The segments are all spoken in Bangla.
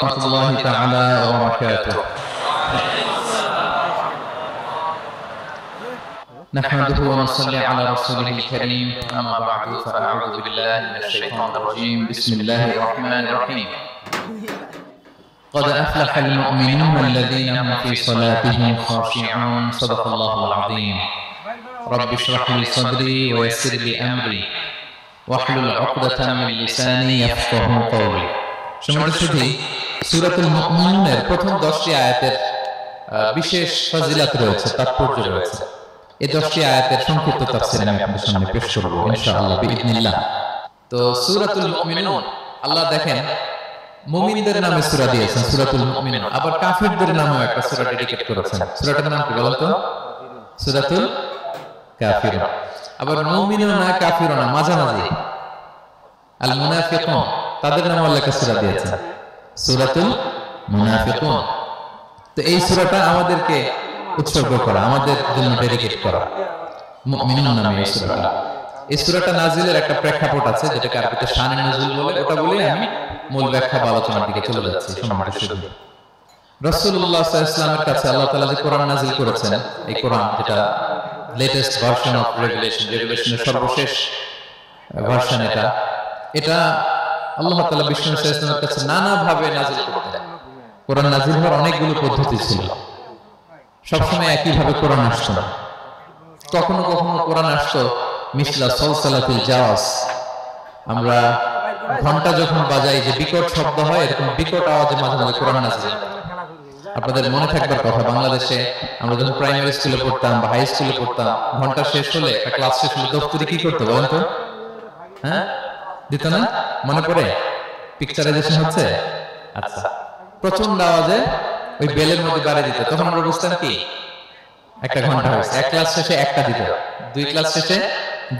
ورحمة الله تعالى وبركاته. نحمده ونصلي على رسوله الكريم، أما بعد فأعوذ بالله من الشيطان الرجيم. بسم الله الرحمن الرحيم. قد أفلح المؤمنون الذين هم في صلاتهم خاشعون. صدق الله العظيم. رب اشرح لي صدري ويسر لي أمري واحلل عقدة من لساني يفقهوا قولي. সম্মানিত সুধী, সূরাতুল মুমিনুনের প্রথম 10টি আয়াতের বিশেষ ফজিলত রয়েছে, তাৎপর্য রয়েছে। এই 10টি আয়াতের সংক্ষিপ্ত তাফসীর আমি আপনাদের সামনে পেশ করব ইনশাআল্লাহ বিইذنিল্লাহ। তো সূরাতুল মুমিনুন, আল্লাহ দেখেন মুমিনদের নামে সূরা দিয়েছেন সূরাতুল মুমিনুন, আবার কাফিরদের নামেও একটা সূরা ডেডিকেট করেছেন। সূরাটার নাম কি বলেন তো? সূরাতুল কাফিরুন। আবার মুমিনুনা কাফিরুনা মাঝামাঝি আল মুনাফিকুন, তাদের নামে আল্লাহ একটা সূরা দিয়েছেন সূরাতুল মুনাফিকুন। তো এই সূরাটা আমাদেরকে উৎসর্গ করা, আমাদের জন্য ডেডিকেট করা, মুমিনুন নামে এই সূরাটা। এই সূরাটা নাজিলের একটা প্রেক্ষাপট আছে, যেটাকে আরবিতে শানে নুজুল বলে। ওটা বলে আমি মূল ব্যাখ্যা বা আলোচনার দিকে চলে যাচ্ছি। সম্মানিত সুধী, রাসূলুল্লাহ সাল্লাল্লাহু আলাইহি ওয়াসাল্লামের কাছে আল্লাহ তাআলা যে কোরআন নাজিল করেছেন, এই কোরআন যেটা লেটেস্ট ভার্সন অফ রেভেলেশনের সর্বশেষ ভার্সন, এটা আল্লাহ তাআলা বিষ্ণু সাল্লাল্লাহু আলাইহি ওয়াসাল্লামের কাছে নানাভাবে নাজিল করতেন। কোরআন নাজিল হওয়ার অনেকগুলো পদ্ধতি ছিল, সবসময় একইভাবে কোরআন আসতো না। কখনো কখনো কোরআন আসতো মিসলা সালসালাতুল জাওয়াস, আমরা ঘন্টা যখন বাজাই যে বিকট শব্দ হয়, এরকম বিকট আওয়াজে মাঝে মাঝে কোরআন নাজিল। আপনাদের মনে থাকবার কথা, বাংলাদেশে আমরা যখন প্রাইমারি স্কুলে পড়তাম বা হাই স্কুলে পড়তাম, ঘন্টা শেষ হলে, একটা ক্লাস শেষ হলে দপ্তরে কি করতো বলেন তো? হ্যাঁ, দিত না? মনে পড়ে? পিকচারাইজেশন হচ্ছে? আচ্ছা, প্রচন্ড আওয়াজে ওই বেলের মধ্যে বাড়ি দিত। তখন আমরা বুঝতাম কি একটা ঘন্টা হয়েছে। এক ক্লাস শেষে একটা দিত, দুই ক্লাস শেষে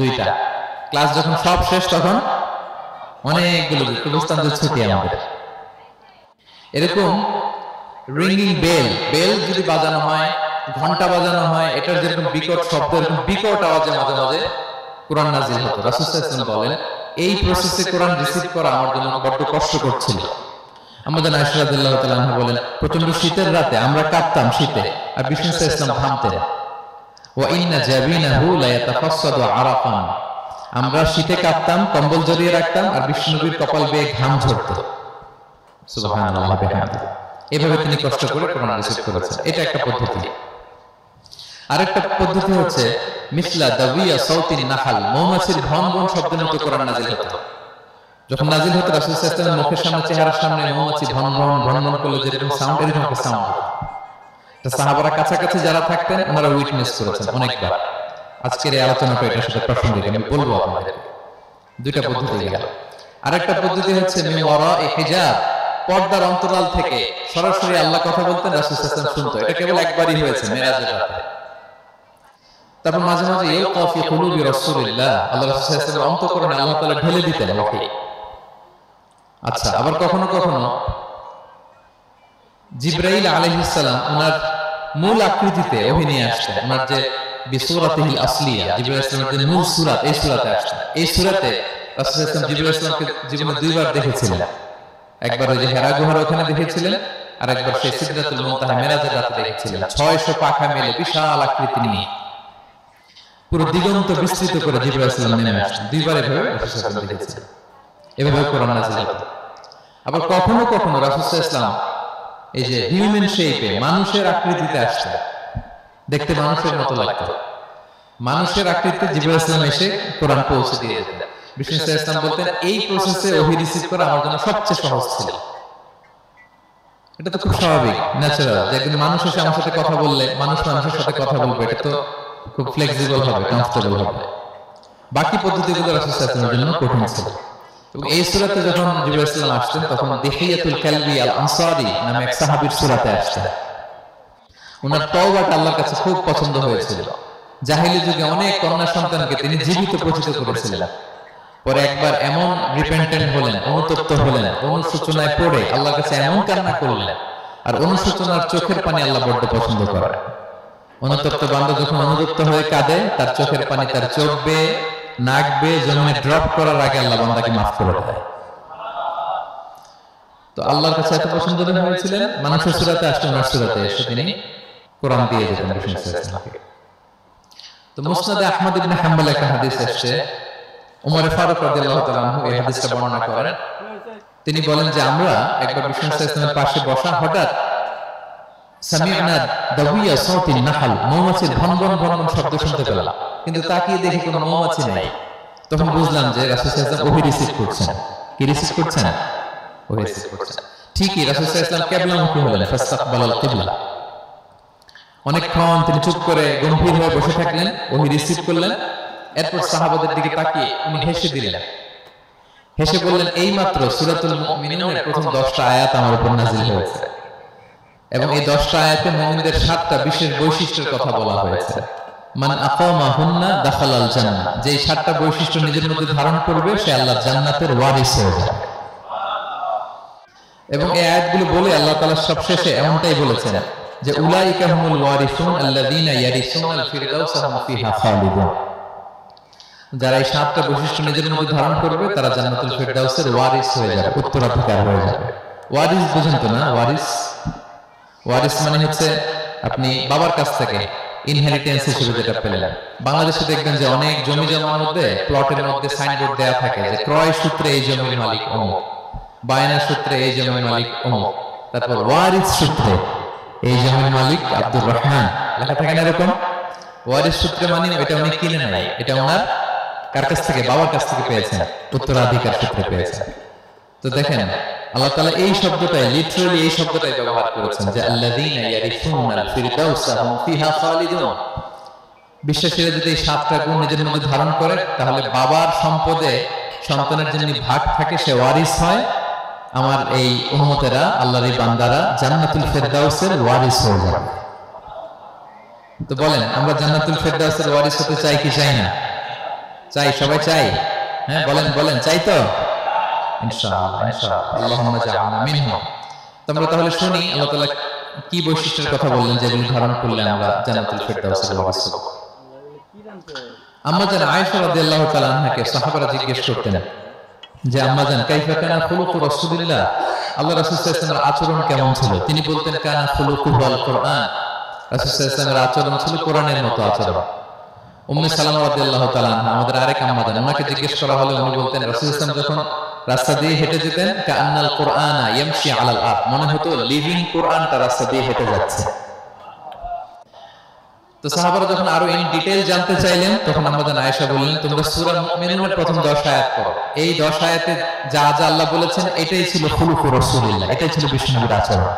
দুইটা, ক্লাস যখন সব শেষ তখন অনেকগুলো দিত, বুঝতাম যে ছুটি আমাদের। এরকম রিংগিং বেল, বেল যদি বাজানো হয়, ঘন্টা বাজানো হয়, এটার যেরকম বিকট শব্দ, এরকম বিকট আওয়াজে মাঝে মাঝে কোরআন নাজিল হতো। রাসূল সাল্লাল্লাহু আলাইহি ওয়াসাল্লাম বলেন, এই প্রসেসে কোরআন রিসিভ করা আমার জন্য বড্ড কষ্ট করছিল। আমাদের আয়েশা রাদিয়াল্লাহু তাআলা আনহা বলেন, প্রচন্ড শীতের রাতে আমরা কাঁপতাম শীতে, আর বিষ্ণু সাল্লাল্লাহু আলাইহি ওয়াসাল্লাম থামতেন। ওয়া ইন্না জাবিনাহু লা ইয়াতাফাসসাদু আরাফান, আমরা শীতে কাঁপতাম, কম্বল জড়িয়ে রাখতাম, আর বিষ্ণু নবীর কপাল বেয়ে ঘাম ঝরতো। সুবহানাল্লাহ ওয়া বিহামদিহি। এভাবে তিনি কষ্ট করে কোরআন রিসিভ করেছেন। এটা একটা পদ্ধতি। আরেকটা পদ্ধতি হচ্ছে মিসলা দাবিয়া সাউতিন নাহাল, মৌমাছির ভন ভন শব্দের মতো কোরআন নাজিল হতো। যখন নাজিল হতো, রাসূল সাল্লাল্লাহু আলাইহি ওয়াসাল্লামের মুখের সামনে, চেহারার সামনে মৌমাছি ভন ভন ভন ভন করলে যেরকম সাউন্ড, এরকম একটা সাউন্ড হতো। তা সাহাবারা কাছাকাছি যারা থাকতেন, ওনারা উইটনেস করেছেন অনেকবার। আজকের এই আলোচনাটা এটার সাথে প্রাসঙ্গিক, আমি বলবো আপনাদের। দুইটা পদ্ধতি গেল। আরেকটা পদ্ধতি হচ্ছে মিন ওয়ারা'i হিজাব, পর্দার অন্তরাল থেকে সরাসরি আল্লাহ কথা বলতেন, রাসূল সাল্লাল্লাহু আলাইহি ওয়াসাল্লাম শুনতো। এটা কেবল একবারই হয়েছে, মেরাজের রাতে। তারপর মাঝে মাঝে ইয়ালকা ফি কুলুবি রাসূলিল্লাহ, আল্লাহ রাসূল সাল্লাল্লাহু আলাইহি ওয়াসাল্লাম অন্তঃকরণে আল্লাহ তাআলা ঢেলে দিতেন ওহী। আচ্ছা, আবার কখনো কখনো জিবরাইল আলাইহিস সালাম ওনার মূল আকৃতিতে ওহী নিয়ে আসতেন। ওনার যে বিসূরাতিহিল আসলিয়া, জিবরাইল আলাইহিস সালামের যে মূল সূরা, এই সূরাতে আসতেন। এই সূরাতে রাসূল সাল্লাল্লাহু আলাইহি ওয়াসাল্লাম জিবরাইল আলাইহিস সালামকে জীবনে দুইবার দেখেছিলেন। একবার ওই যে হেরা গুহার ওখানে দেখেছিলেন, আর একবার সেই সিদরাতুল মুনতাহা মেরাজের রাতে দেখেছিলেন। 600 পাখা মেলে বিশাল আকৃতি নিয়ে পুরো দিগন্ত বিস্তৃত করে জিবরাইল আলাইহিস সালাম নেমে আসতেন। দুইবার এভাবে রাসূল সাল্লাল্লাহু আলাইহি ওয়াসাল্লাম দেখেছিলেন। এভাবে কোরআন নাযিল হতো। আবার কখনো কখনো রাসূল সাল্লাল্লাহু আলাইহি ওয়াসাল্লাম এই যে হিউম্যান শেপে, মানুষের আকৃতিতে আসতেন, দেখতে মানুষের মতো লাগতো। মানুষের আকৃতিতে জিবরাইল আলাইহিস সালাম এসে কোরআন পৌঁছে দিয়ে যেতেন। বিষ্ণু সাল্লাল্লাহু আলাইহি ওয়াসাল্লাম বলতেন, এই প্রসেসে ওহী রিসিভ করা আমার জন্য সবচেয়ে সহজ ছিল। এটা তো খুব স্বাভাবিক, ন্যাচারাল, যে একজন মানুষ এসে আমার সাথে কথা বললে, মানুষ মানুষের সাথে কথা বলবে, এটা তো খুব ফ্লেক্সিবল হবে, কমফোর্টেবল হবে। বাকি পদ্ধতিগুলো রাসূল সাল্লাল্লাহু আলাইহি ওয়াসাল্লামের জন্য কঠিন ছিল। এবং এই সূরাতে যখন জিবরাইল আলাইহিস সালাম আসতেন, তখন দিহিয়াতুল কালবি আল আনসারী নামে এক সাহাবীর সূরাতে আসতেন। ওনার তওবাটা আল্লাহর কাছে খুব পছন্দ হয়েছিল। জাহেলি যুগে অনেক কন্যা সন্তানকে তিনি জীবিত পতিত করেছিলেন। পরে একবার এমন রিপেন্টেন্ট হলেন, অনুতপ্ত হলেন, অনুশোচনায় পড়ে আল্লাহর কাছে এমন কান্না করলেন, আর অনুশোচনার চোখের পানি আল্লাহ বড্ড পছন্দ করেন। অনুতপ্ত বান্দা যখন অনুতপ্ত হয়ে কাঁদে, তার চোখের পানি তার চোখ বেয়ে, নাক বেয়ে জমিনে ড্রপ করার আগে আল্লাহ বান্দাকে মাফ করে দেয়। তো আল্লাহর কাছে এত পছন্দনীয় হয়েছিলেন, মানুষের সূরাতে আসতে ওনার সূরাতে এসে তিনি কোরআন দিয়ে যেতেন রাসূল সাল্লাল্লাহু আলাইহি ওয়াসাল্লামকে। তো মুসনাদে আহমদ ইবনে হাম্বল একটা হাদিস এসেছে, ওমর ফারুক রাদিয়াল্লাহু তাআলা আনহু এই হাদিসটা বর্ণনা করেন। তিনি বলেন যে আমরা একবার রাসূল সাল্লাল্লাহু আলাইহি ওয়াসাল্লামের পাশে বসা, হঠাৎ সামি'না দাওয়িয়া সাউতিন নাহল, মৌমাছির ভনভন ভনভন শব্দ শুনতে পেলাম, কিন্তু তাকিয়ে দেখি কোনো মৌমাছি নেই। তখন বুঝলাম যে রাসূল সাল্লাল্লাহু আলাইহি ওয়াসাল্লাম ওহী রিসিভ করছেন। কি রিসিভ করছেন? ওহী রিসিভ করছেন। ঠিকই রাসূল সাল্লাল্লাহু আলাইহি ওয়াসাল্লাম কিবলামুখী হলেন, ফাস্তাকবালাল কিবলা। অনেকক্ষণ তিনি চুপ করে গম্ভীর হয়ে বসে থাকলেন, ওহী রিসিভ করলেন। এরপর সাহাবাদের দিকে তাকিয়ে উনি হেসে দিলেন, হেসে বললেন, এইমাত্র সূরাতুল মুমিনুনের প্রথম 10টা আয়াত আমার উপর নাযিল হয়েছে, এবং এই 10টা আয়াতে মুমিনদের 7টা বিশেষ বৈশিষ্ট্যের কথা বলা হয়েছে। মান আকামাহুন্না দাখালাল জান্নাহ, যে 7টা বৈশিষ্ট্য নিজের মধ্যে ধারণ করবে সে আল্লাহর জান্নাতের ওয়ারিস হয়ে যাবে। এবং এই আয়াতগুলো বলে আল্লাহ তাআলা সবশেষে এমনটাই বলেছেন যে উলাইকা হুমুল ওয়ারিসুন আল্লাযীনা ইয়ারিসুনাল ফিরদাউসা হুম ফিহা খালিদুন, যারা এই 7টা বৈশিষ্ট্য নিজের মধ্যে ধারণ করবে তারা জান্নাতুল ফিরদাউসের ওয়ারিস হয়ে যাবে, উত্তরাধিকার হয়ে যাবে। ওয়ারিস বুঝেন তো না? ওয়ারিস, ওয়ারিস মানে হচ্ছে আপনি বাবার কাছ থেকে ইনহেরিটেন্স হিসেবে যেটা পেলেন। বাংলাদেশে দেখবেন যে অনেক জমি জমার মধ্যে প্লটের মধ্যে সাইনবোর্ড দেওয়া থাকে যে ক্রয় সূত্রে এই জমির মালিক অমুক, বায়না সূত্রে এই জমির মালিক অমুক, তারপর ওয়ারিস সূত্রে এই জমির মালিক আব্দুর রহমান লেখা থাকে না এরকম। ওয়ারিস সূত্রে মানে এটা উনি কিনে নাই, এটা ওনার কার কাছ থেকে? বাবার কাছ থেকে পেয়েছেন, উত্তরাধিকার সূত্রে পেয়েছেন। তো দেখেন আল্লাহ তাআলা এই শব্দটাই, লিটারালি এই শব্দটাই ব্যবহার করেছেন যে আল্লাযীনা ইয়ারিসুনাল ফিরদাউসা হুম ফিহা খালিদুন। বিশ্বাসীরা যদি এই 7টা গুণ নিজের মধ্যে ধারণ করে তাহলে বাবার সম্পদে সন্তানের যেমনি ভাগ থাকে সে ওয়ারিস হয়, আমার এই উম্মতেরা, আল্লাহর এই বান্দারা জান্নাতুল ফিরদাউসের ওয়ারিস হয়ে যাবে। তো বলেন আমরা জান্নাতুল ফিরদাউসের ওয়ারিস হতে চাই কি চাই না? চাই, সবাই চাই। হ্যাঁ বলেন বলেন, চাই তো? ইনশাআল্লাহ ইনশাআল্লাহ, আল্লাহুম্মা জাআলনা মিনহুম। তোমরা তাহলে শুনি আল্লাহ তাআলা কি বৈশিষ্ট্যের কথা বললেন যেগুলো ধারণ করলে আমরা জান্নাতুল ফিরদাউসের ওয়ারিস হব। আম্মা জান আয়েশা রাদিয়াল্লাহু তাআলা আনহাকে সাহাবারা জিজ্ঞেস করতেন যে আম্মা জান কাইফা কানা খুলুকু রাসূলিল্লাহ, আল্লাহ রাসূল সাল্লাল্লাহু আলাইহি ওয়াসাল্লামের আচরণ কেমন ছিল? তিনি বলতেন কানা খুলুকুহু আল কুরআন, রাসূল সাল্লাল্লাহু আলাইহি ওয়াসাল্লামের আচরণ ছিল কোরআনের মতো আচরণ। উম্মে সালামা রাদিয়াল্লাহু তাআলা আনহা আমাদের আরেক আম্মা জান, ওনাকে জিজ্ঞেস করা হলে উনি বলতেন রাসূল সাল্লাল্লাহু আলাইহি ওয়াসাল্লাম যখন রাস্তা দিয়ে হেঁটে যেতেন কাআন্নাল কুরআনা ইয়ামশি আলাল আরদ, মনে হতো লিভিং কোরআনটা রাস্তা দিয়ে হেঁটে যাচ্ছে। তো সাহাবারা যখন আরো ইন ডিটেইল জানতে চাইলেন তখন আমাদের আয়েশা বললেন তোমরা সূরা মুমিনুনের প্রথম 10 আয়াত পড়ো, এই 10 আয়াতে যা যা আল্লাহ বলেছেন এটাই ছিল খুলুকু রাসূলিল্লাহ, এটাই ছিল বিশ্বনবীর আচরণ।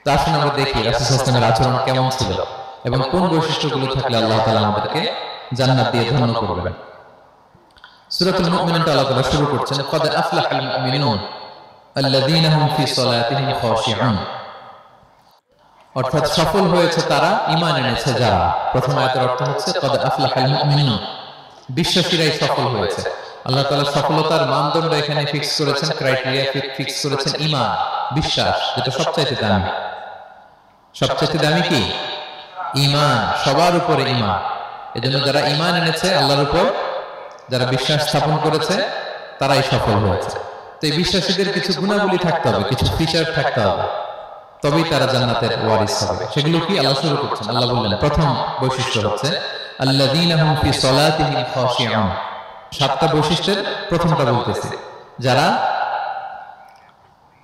তো আসুন আমরা দেখি রাসূল সাল্লাল্লাহু আলাইহি ওয়াসাল্লামের আচরণ কেমন ছিল এবং কোন বৈশিষ্ট্যগুলো থাকলে আল্লাহ তাআলা আমাদেরকে জান্নাত দিয়ে ধন্য করবেন। সূরাতুল মুমিনুন আল্লাহ তাআলা শুরু করছেন ক্বাদ আফলাহাল মুমিনুন আল্লাযীনা হুম ফি সালাতিহিম খাশিউন, অর্থাৎ সফল হয়েছে তারা, ঈমান এনেছে যারা। প্রথম আয়াতের অর্থ হচ্ছে ক্বাদ আফলাহাল মুমিনুন, বিশ্বাসীরাই সফল হয়েছে। আল্লাহ তাআলা সফলতার মানদণ্ড এখানে ফিক্স করেছেন, ক্রাইটেরিয়া ফিক্স করেছেন ঈমান, বিশ্বাস, যেটা সবচাইতে দামি। সবচাইতে দামি কি? ঈমান, সবার উপরে ঈমান। এজন্য যারা ঈমান এনেছে আল্লাহর উপর, যারা বিশ্বাস স্থাপন করেছে তারাই সফল হয়েছে। তো এই বিশ্বাসীদের কিছু গুণাবলী থাকতে হবে, কিছু ফিচার থাকতে হবে, তবেই তারা জান্নাতের ওয়ারিস হবে। সেগুলো কি আল্লাহ শুরু করছেন। আল্লাহ বললেন প্রথম বৈশিষ্ট্য হচ্ছে আল্লাযীনা হুম ফি সালাতিহিম খাশিউন। 7টা বৈশিষ্ট্যের প্রথমটা বলতেছে যারা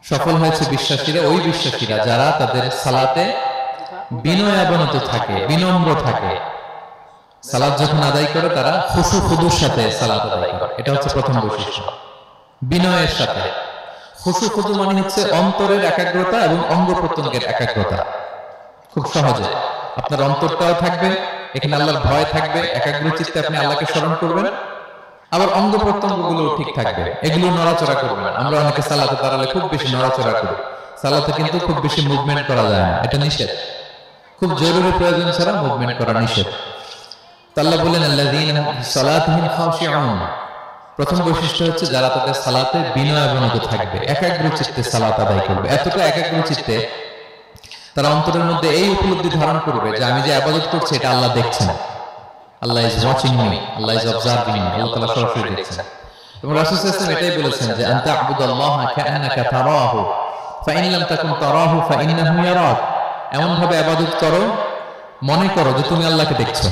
সফল হয়েছে বিশ্বাসীরা, ওই বিশ্বাসীরা যারা তাদের সালাতে বিনয়াবনত থাকে, বিনম্র থাকে। সালাত যখন আদায় করে তারা খুশু খুদুর সাথে সালাত আদায় করে, এটা হচ্ছে প্রথম বৈশিষ্ট্য, বিনয়ের সাথে। খুশু খুদু মানে হচ্ছে অন্তরের একাগ্রতা এবং অঙ্গ প্রত্যঙ্গের একাগ্রতা। খুব সহজে আপনার অন্তরটাও থাকবে, এখানে আল্লাহর ভয় থাকবে, একাগ্র চিত্তে আপনি আল্লাহকে স্মরণ করবেন, আবার অঙ্গ প্রত্যঙ্গগুলো ঠিক থাকবে, এগুলো নড়াচড়া করবে না। আমরা অনেকে সালাতে দাঁড়ালে খুব বেশি নড়াচড়া করি, সালাতে কিন্তু খুব বেশি মুভমেন্ট করা যায় না, এটা নিষেধ। খুব জরুরি প্রয়োজন ছাড়া মুভমেন্ট করা নিষেধ। আল্লাহ বলেন আল্লাযীনা হুম ফি সালাতিহিম খাশিউন, প্রথম বৈশিষ্ট্য হচ্ছে যারা তাদের সালাতে বিনয়াবনত থাকবে, একাগ্র চিত্তে সালাত আদায় করবে। এতটা একাগ্র চিত্তে তারা অন্তরের মধ্যে এই উপলব্ধি ধারণ করবে যে আমি যে ইবাদত করছি এটা আল্লাহ দেখছেন, Allah is watching me, Allah is observing me, আল্লাহ তাআলা সরাসরি দেখছেন। এবং রাসূল সাল্লাল্লাহু আলাইহি ওয়াসাল্লাম এটাই বলেছেন যে আনতা আবুদাল্লাহা কাআন্নাকা তারাহু ফাইন লাম তাকুন তারাহু ফাইন্নাহু ইয়ারাক। এমন ভাবে ইবাদত করো মনে করো যে তুমি আল্লাহকে দেখছো।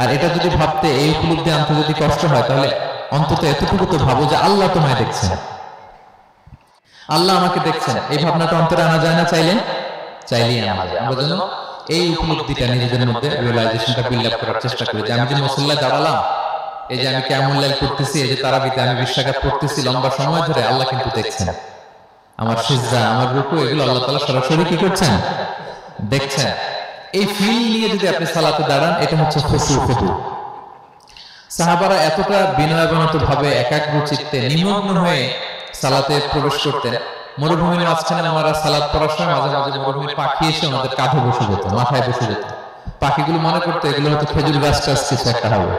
আর এটা যদি ভাবতে, এই উপলব্ধি আনতে যদি কষ্ট হয়, তাহলে অন্তত এতটুকু তো ভাবো যে আল্লাহ তোমায় দেখছেন, আল্লাহ আমাকে দেখছেন। এই ভাবনাটা অন্তরে আনা যায় না? চাইলেই আনা যায়। আমরা যেন এই উপলব্ধিটা নিজেদের মধ্যে, রিয়েলাইজেশনটা বিল্ড আপ করার চেষ্টা করি যে আমি যে মুসল্লায় দাঁড়ালাম, এই যে আমি কিয়ামুল লাইল করতেছি, এই যে তারাবিতে আমি 20 রাকাত পড়তেছি লম্বা সময় ধরে, আল্লাহ কিন্তু দেখছেন। আমার সিজদা, আমার রুকু, এগুলো আল্লাহ তাআলা সরাসরি কি করছেন? দেখছেন। এই ফিল নিয়ে যদি আপনি সালাতে দাঁড়ান, এটা হচ্ছে খুশু খুদু। সাহাবারা এতটা বিনয়াবনত ভাবে একাগ্র চিত্তে নিমগ্ন হয়ে সালাতে প্রবেশ করতেন। মরুভূমির মাঝখানে আমরা সালাত পড়ার সময় মাঝে মাঝে মরুভূমির পাখি এসে আমাদের কাঁধে বসে যেত, মাথায় বসে যেত। পাখিগুলো মনে করতো এগুলো হয়তো খেজুর গাছ টাছ কিছু একটা হবে।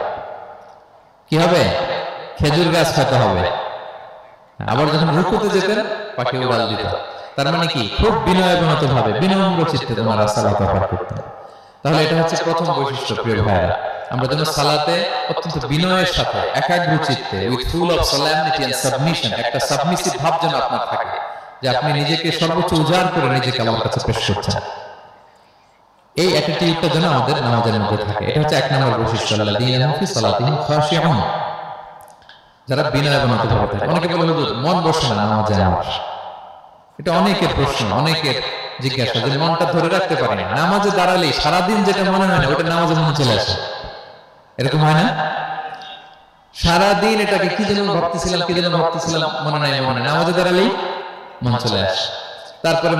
কি হবে? খেজুর গাছ খেতে হবে। আবার যখন রুকুতে যেতেন, পাখি উড়াল দিত। তার মানে কি? খুব বিনয়াবনত ভাবে, বিনম্র চিত্তে তোমরা সালাত পাঠ করতে। তাহলে এটা হচ্ছে প্রথম বৈশিষ্ট্য। প্রিয় ভাইরা, আমরা যেন সালাতে অত্যন্ত বিনয়ের সাথে, একাগ্র চিত্তে, with full of solemnity and submission, একটা সাবমিসিভ ভাব যেন আপনার থাকে, যে আপনি নিজেকে সর্বোচ্চ উজাড় করে নিজেকে আল্লাহর কাছে পেশ করছেন। এই অ্যাটিটিউডটা যেন আমাদের নামাজের মধ্যে থাকে। এটা হচ্ছে এক নম্বর বৈশিষ্ট্য। আল্লাযীনা ফি সালাতিহিম খাশিউন, যারা বিনয়াবনত ভাবে থাকে। অনেকে বলে হুজুর মন বসে না নামাজে আমার। এটা অনেকের প্রশ্ন, অনেকের জিজ্ঞাসা, যে মনটা ধরে রাখতে পারে না। নামাজে দাঁড়ালে সারাদিন যেটা মনে হয় না, ওটা নামাজে মনে চলে আসে। এরকম হয় না? সারাদিন এটাকে কি যেন ভাবতেছিলাম মনে নাই, নামাজে দাঁড়ালেই মন চলে আসে। তারপরে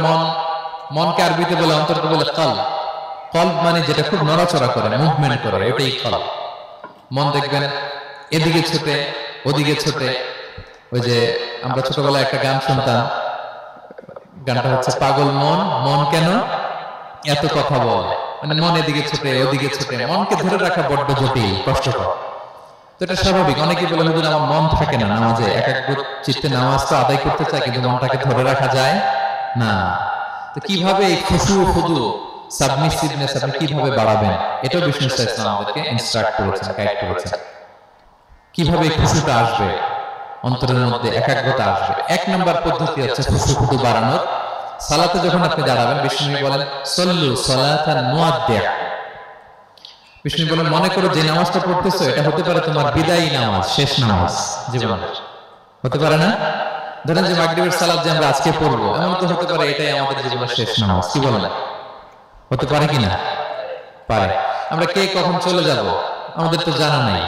মনকে আরবিতে বলে, অন্তরকে বলে কলব। কলব মানে যেটা খুব নড়াচড়া করে, মুভমেন্ট করে, এটাই কলব। মন দেখবেন এদিকে ছোটে, ওদিকে ছোটে। ওই যে আমরা ছোটবেলায় একটা গান শুনতাম, গানটা হচ্ছে পাগল মন, মন কেন এত কথা বলে। মানে মন এদিকে ছোটে, ওদিকে ছোটে। মনকে ধরে রাখা বড্ড জটিল, কষ্টকর। তো এটা স্বাভাবিক। অনেকে বলে হুজুর আমার মন থাকে না নামাজে, একাগ্র চিত্তে নামাজ তো আদায় করতে চায়, কিন্তু মনটাকে ধরে রাখা যায় না। তো কিভাবে এই খুশু খুদু, সাবমিসিভনেস আপনি কিভাবে বাড়াবেন, এটাও বিষ্ণু ইসলাম আমাদেরকে ইনস্ট্রাক্ট করেছেন, গাইড করেছেন। কিভাবে এই খুশুটা আসবে, অন্তরের মধ্যে একাগ্রতা আসবে। এক নম্বর পদ্ধতি হচ্ছে খুশু খুদু বাড়ানোর। সালাতে যখন আপনি দাঁড়াবেন, বিষ্ণু বলেন সল্লু সালাতান মুআদ্দিয়া। বিষ্ণু বলেন মনে করো যে নামাজটা পড়তেছো, এটা হতে পারে তোমার বিদায়ী নামাজ, শেষ নামাজ জীবনের। হতে পারে না? ধরেন যে মাগরিবের সালাত যে আমরা আজকে পড়বো, এমন তো হতে পারে এটাই আমাদের জীবনের শেষ নামাজ। কি বলেন? হতে পারে কি না? পারে। আমরা কে কখন চলে যাব আমাদের তো জানা নাই।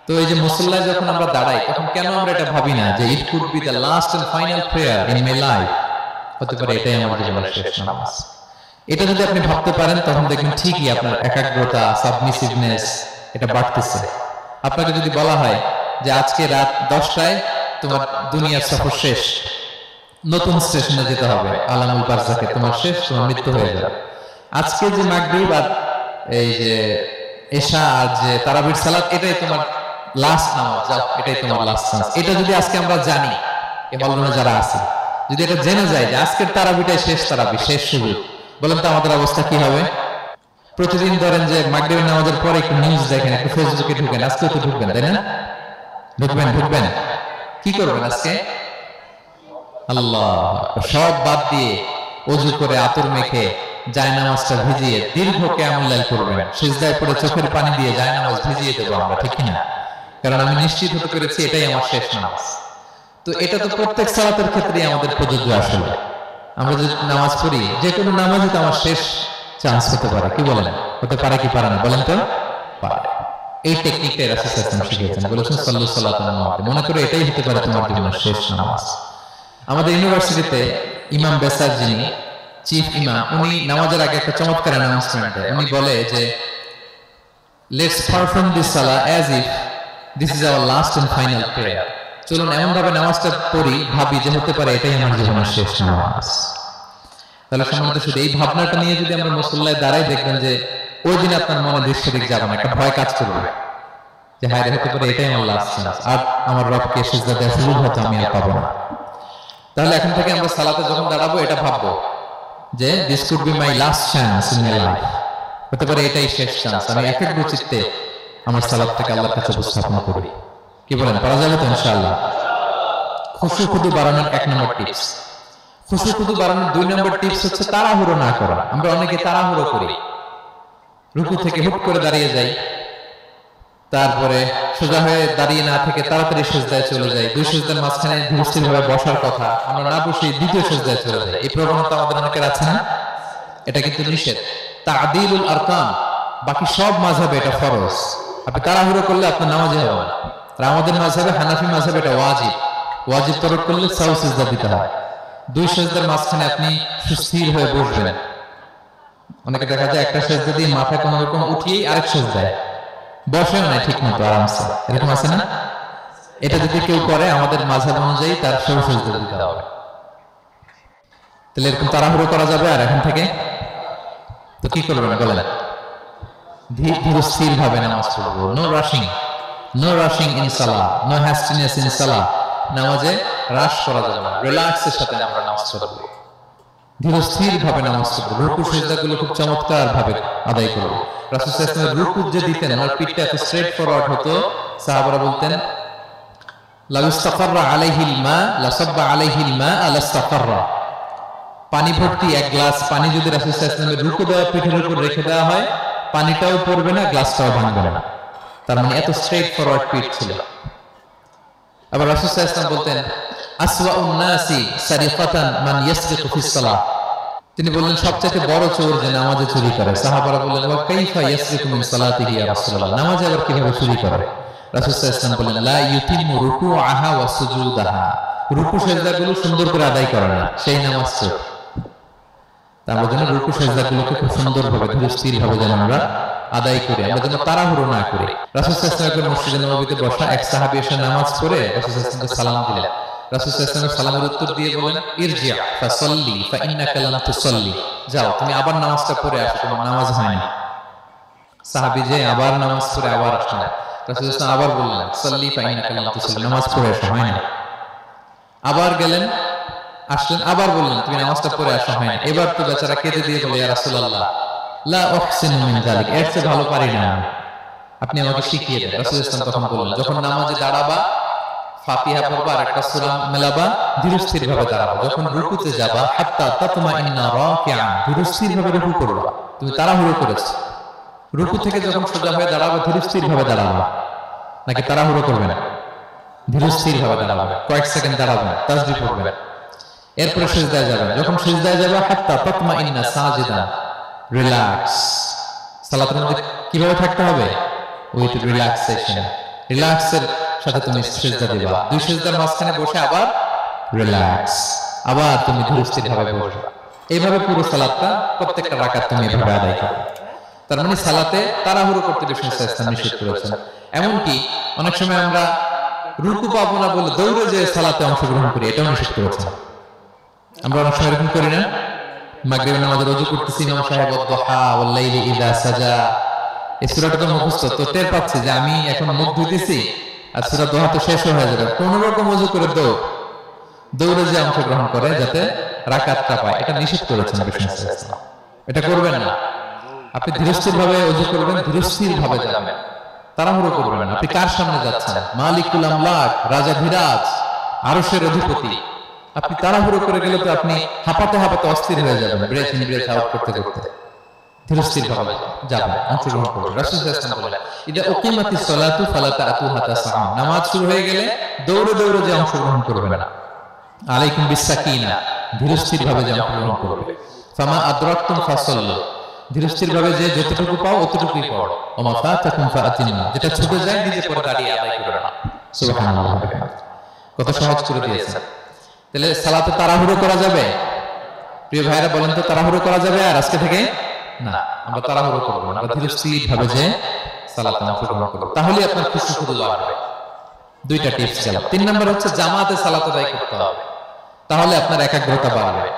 তো এই যে মুসল্লায় যখন আমরা দাঁড়াই, তখন কেন আমরা এটা ভাবি না যে it could be the last and final prayer in my life? হতে পারে এটাই আমার জীবনের শেষ নামাজ। এটা যদি আপনি ভাবতে পারেন, তখন দেখবেন ঠিকই আপনার একাগ্রতা, সাবমিসিভনেস এটা বাড়তেছে। আপনাকে যদি বলা হয় যে আজকে রাত 10টায় তোমার দুনিয়ার সফর শেষ, নতুন স্টেশনে যেতে হবে, আলামুল বারজাকে, তোমার শেষ, তোমার মৃত্যু হয়ে যাবে। আজকে যে মাগরিব আর এই যে এশা আর যে তারাবির সালাত, এটাই তোমার লাস্ট নামাজ, যাও এটাই তোমার লাস্ট চান্স। এটা যদি আজকে আমরা জানি, এই হলরুমে যারা আছে, যদি এটা জেনে যায় যে আজকের তারাবিটাই শেষ তারাবি, শেষ সুযোগ, বলেন তো আমাদের অবস্থা কি হবে? প্রতিদিন ধরেন যে মাগরিবের নামাজের পরে একটু নিউজ দেখেন, একটু ফেসবুকে ঢুকেন, আজকে তো ঢুকবেন, তাই না? ঢুকবেন। কি করবেন আজকে? আল্লাহ, সব বাদ দিয়ে ওযু করে আতর মেখে জায়নামাজটা ভিজিয়ে দীর্ঘ কিয়ামুল লাইল করবেন। সিজদায় পড়ে চোখের পানি দিয়ে জায়নামাজ ভিজিয়ে দেব আমরা, ঠিক না? কারণ আমি নিশ্চিত হতে পেরেছি এটাই আমার শেষ নামাজ। তো এটা তো প্রত্যেক সালাতের ক্ষেত্রেই আমাদের প্রযোজ্য। আসলে আমরা যদি নামাজ পড়ি, যে কোনো নামাজই তো আমার শেষ চান্স হতে পারে। কি বলেন? হতে পারে কি পারে না? বলেন তো। পারে। এই টেকনিকটা রাসূল সাল্লাল্লাহু আলাইহি ওয়াসাল্লাম শিখিয়েছেন, বলেছেন সাল্লু সালাতান মুআদ্দিয়া। মনে করে এটাই হতে পারে তোমার জীবনের শেষ নামাজ। আমাদের ইউনিভার্সিটিতে ইমাম বেসার, যিনি চিফ ইমাম, উনি নামাজের আগে একটা চমৎকার অ্যানাউন্সমেন্ট দেয়। উনি বলে যে লেটস পারফর্ম দিস সালাহ as if this is our last and final prayer. চলুন এমন ভাবে নামাজটা পড়ি, ভাবি যে হতে পারে এটাই আমার জীবনের শেষ নামাজ। তাহলে সম্মানিত শুধু এই ভাবনাটা নিয়ে যদি আমরা মুসল্লায় দাঁড়াই, দেখবেন যে ওই দিন আপনার মনে দৃশ্য দিক যাবে না, একটা ভয় কাজ করবে যে হায় হতে পারে এটাই আমার লাস্ট চান্স, আর আমার রবকে সিজদা দেওয়ার সুযোগ হয়তো আমি আর পাবো না। তাহলে এখন থেকে আমরা সালাতে যখন দাঁড়াবো, এটা ভাববো যে this could be my last chance in my life. হতে পারে এটাই শেষ চান্স। আমি একাগ্র চিত্তে আমার সালাতটাকে আল্লাহর কাছে উপস্থাপন করি। কি বলেন, পারা যাবে তো ইনশাআল্লাহ? খুশু বাড়ানোর 1 নম্বর টিপস। খুশু বাড়ানোর 2 নম্বর টিপস হচ্ছে তাড়াহুড়ো না করা। আমরা অনেকে তাড়াহুড়ো করি, রুকু থেকে হুট করে দাঁড়িয়ে যাই, তারপরে সোজা হয়ে দাঁড়িয়ে না থেকে তাড়াতাড়ি সিজদায় চলে যাই, 2 সিজদার মাঝখানে ধীরস্থিরভাবে বসার কথা আমরা না বসে দ্বিতীয় সিজদায় চলে যাই। এই প্রবণতা আমাদের অনেকের আছে না? এটা কিন্তু নিষেধ। তা'দীলুল আরকান, বাকি সব মাযহাবে এটা ফরজ। আপনি তাড়াহুড়ো করলে আপনার নামাজে হবে না। আর আমাদের মাযহাবে, হানাফি মাযহাবে এটা ওয়াজিব। ওয়াজিব তরক করলে সাউ সিজদা দিতে হয়। 2 সিজদার মাঝখানে আপনি সুস্থির হয়ে বসবেন। অনেকে দেখা যায় একটা সিজদা দিয়ে মাথা কোনো রকম উঠিয়ে আরেক সিজদায় বসেন না ঠিক মতো আরামসে, এরকম আছে না? এটা যদি কেউ করে আমাদের মাযহাব অনুযায়ী তার সাউ সিজদা দিতে হবে। তাহলে এরকম তাড়াহুড়ো করা যাবে? আর এখন থেকে তো কি করবেন বলেন? ধীর স্থির ভাবে নামাজ পড়বো। No rushing in salah, no hastiness in salah. নামাজে রাশ করা যাবে না, রিল্যাক্সের সাথে আমরা নামাজ পড়বো, ধীর স্থির ভাবে নামাজ পড়বো। রুকু সিজদাগুলো খুব চমৎকার ভাবে আদায় করব। রাসূল সাল্লাল্লাহু আলাইহি ওয়াসাল্লাম রুকু যে দিতেন, ওনার পিঠটা এত স্ট্রেট ফরওয়ার্ড হতো, সাহাবারা বলতেন লা ইস্তাকাররা আলাইহিল মা লা সাব্বা আলাইহিল মা আলাস্তাকাররা। পানি ভর্তি 1 গ্লাস পানি যদি রাসূল সাল্লাল্লাহু আলাইহি ওয়াসাল্লামের রুকু দেওয়া পিঠের উপর রেখে দেওয়া হয়, পানিটাও পড়বে না, গ্লাসটাও ভাঙবে না। তার মানে এত স্ট্রেট ফরওয়ার্ড পিঠ ছিল। আবার রাসূল সাল্লাল্লাহু আলাইহি ওয়াসাল্লাম বলতেন আসওয়াউন নাসি সারিকাতান মান ইয়াসরিকু ফিস সালাহ। তিনি বললেন সবচেয়ে বড় চোর যে নামাজে চুরি করে। সাহাবারা বললেন ওয়া কাইফা ইয়াসরিকু মিন সালাতিহি ইয়া রাসূলুল্লাহ, নামাজে আবার কিভাবে চুরি করে? রাসূল সাল্লাল্লাহু আলাইহি ওয়াসাল্লাম বললেন লা ইউতিমু রুকুআহা ওয়া সুজুদাহা, রুকু সিজদাগুলো সুন্দর করে আদায় করে না, সেই নামাজ চোর। তার জন্য রুকু সিজদাগুলোকে খুব সুন্দরভাবে ধীর স্থির ভাবে যেন আমরা আদায় করি, আমরা যেন তাড়াহুড়ো না করি। রাসূল সাল্লাল্লাহু আলাইহি ওয়াসাল্লাম মসজিদে নববীতে বসা এক সাহাবী এসে নামাজ পড়ে রাসূল সাল্লাল্লাহু আলাইহি ওয়াসাল্লামকে সালাম দিলেন। রাসূল সাল্লাল্লাহু আলাইহি ওয়াসাল্লাম সালামের উত্তর দিয়ে বলেন ইরজি' ফাসাল্লি ফাইন্নাকা লাম তুসাল্লি, যাও তুমি আবার নামাজটা পড়ে আসো, তোমার নামাজ হয়নি। সাহাবী যে আবার নামাজ পড়ে আবার আসলেন, রাসূল সাল্লাল্লাহু আলাইহি ওয়াসাল্লাম আবার বললেন সাল্লি ফাইন্নাকা লাম তুসাল্লি, নামাজ পড়ে আসো, হয়নি। আবার গেলেন, আসলেন, আবার বললেন তুমি নামাজটা পড়ে আসো, হয়নি। এবার তো বেচারা কেঁদে দিয়ে বলে ইয়া রাসূলুল্লাহ লা উহসিনু মিন যালিক, এর চেয়ে ভালো পারি না, আপনি আমাকে শিখিয়ে দেন। রাসূল সাল্লাল্লাহু আলাইহি ওয়াসাল্লাম তখন বললেন যখন নামাজে দাঁড়াবা ফাতিহা পড়বা আর একটা সূরা মেলাবা, ধীরস্থির ভাবে দাঁড়াবা। যখন রুকুতে যাবা হাত্তা তাতমাইন্না রাকিআন, ধীরস্থির ভাবে রুকু করবা। তুমি তাড়াহুড়ো করেছো, রুকু থেকে যখন সোজা হয়ে দাঁড়াবে ধীরস্থির ভাবে দাঁড়াবা, নাকি তাড়াহুড়ো করবে না? ধীরস্থির ভাবে দাঁড়াবে, কয়েক সেকেন্ড দাঁড়াবেন, তাসবিহ পড়বেন, এরপরে সিজদায় যাবেন। যখন সিজদায় যাবে হাত্তা তাতমাইন্না সাজিদান, রিল্যাক্স। সালাতের মধ্যে কিভাবে থাকতে হবে? উইথ রিল্যাক্সেশন, রিল্যাক্সের সাথে তুমি সিজদা দিবা। 2 সিজদার মাঝখানে বসে আবার রিল্যাক্স, আবার তুমি ধীরস্থির ভাবে বসবা। এইভাবে পুরো সালাতটা প্রত্যেকটা রাকাত তুমি এভাবে আদায় করবে। তার মানে সালাতে তাড়াহুড়ো করতে রাসূল সাল্লাল্লাহু আলাইহি ওয়াসাল্লাম নিষেধ করেছেন। এমনকি অনেক সময় আমরা রুকু পাবো না বলে দৌড়ে যে সালাতে অংশগ্রহণ করি, এটাও নিষেধ করেছেন। আমরা অনেক সময় এরকম করি না? মাগরিবের নামাজে ওযু করতেছি, ইমাম সাহেব ওয়াদ-দুহা ওয়াল লাইলি ইযা সাজা, এই সূরাটা তো মুখস্থ, তো টের পাচ্ছি যে আমি এখন মুখ ধুইতেছি আর সূরা দুহা তো শেষ হয়ে যাবে, কোন রকম ওযু করে দৌড়ে যে অংশগ্রহণ করে যাতে রাকাতটা পায়, এটা নিষেধ করেছেন রাসূল সাল্লাল্লাহু আলাইহি ওয়াসাল্লাম। এটা করবেন না। আপনি ধীরস্থির ভাবে ওযু করবেন, ধীরস্থির ভাবে যাবেন, তাড়াহুড়ো করবেন না। আপনি কার সামনে যাচ্ছেন? মালিকুল আমলাক, রাজাধিরাজ, আরশের অধিপতি। আপনি তাড়াহুড়ো করে গেলে তো আপনি হাঁপাতে হাঁপাতে অস্থির হয়ে যাবেন, ব্রেথ ইন ব্রেথ আউট করতে করতে। ধীরস্থির ভাবে যাবেন, অংশগ্রহণ করবেন। রাসূল সাল্লাল্লাহু আলাইহি ওয়াসাল্লাম বলেন ইদা উকিমাতিস সালাতু ফালা তা'তুহা তাসআ, নামাজ শুরু হয়ে গেলে দৌড়ে দৌড়ে যে অংশগ্রহণ করবে না। আলাইকুম বিসাকিনা, ধীরস্থির ভাবে যে অংশগ্রহণ করবে। ফামা আদরাকতুম ফাসাল্লু, ধীরস্থির ভাবে যে যতটুকু পাও অতটুকুই পড়ো। ওমা ফাতাকুম ফাআতিমু, যেটা ছুটে যায় নিজে পড়ে দাঁড়িয়ে আদায় করে নাও। সুবহানাল্লাহ, কত সহজ করে দিয়েছেন। তাহলে সালাতে তাড়াহুড়ো করা যাবে? প্রিয় ভাইরা বলেন তো, তাড়াহুড়ো করা যাবে আর আজকে থেকে? না, আমরা তাড়াহুড়ো করব না, আমরা ধীরস্থির ভাবে যে সালাতে অংশগ্রহণ করব, তাহলে আপনার খুশু বাড়বে। 2টা টিপস গেল। 3 নাম্বার হচ্ছে জামাতে সালাত আদায় করতে হবে, তাহলে আপনার একাগ্রতা বাড়বে।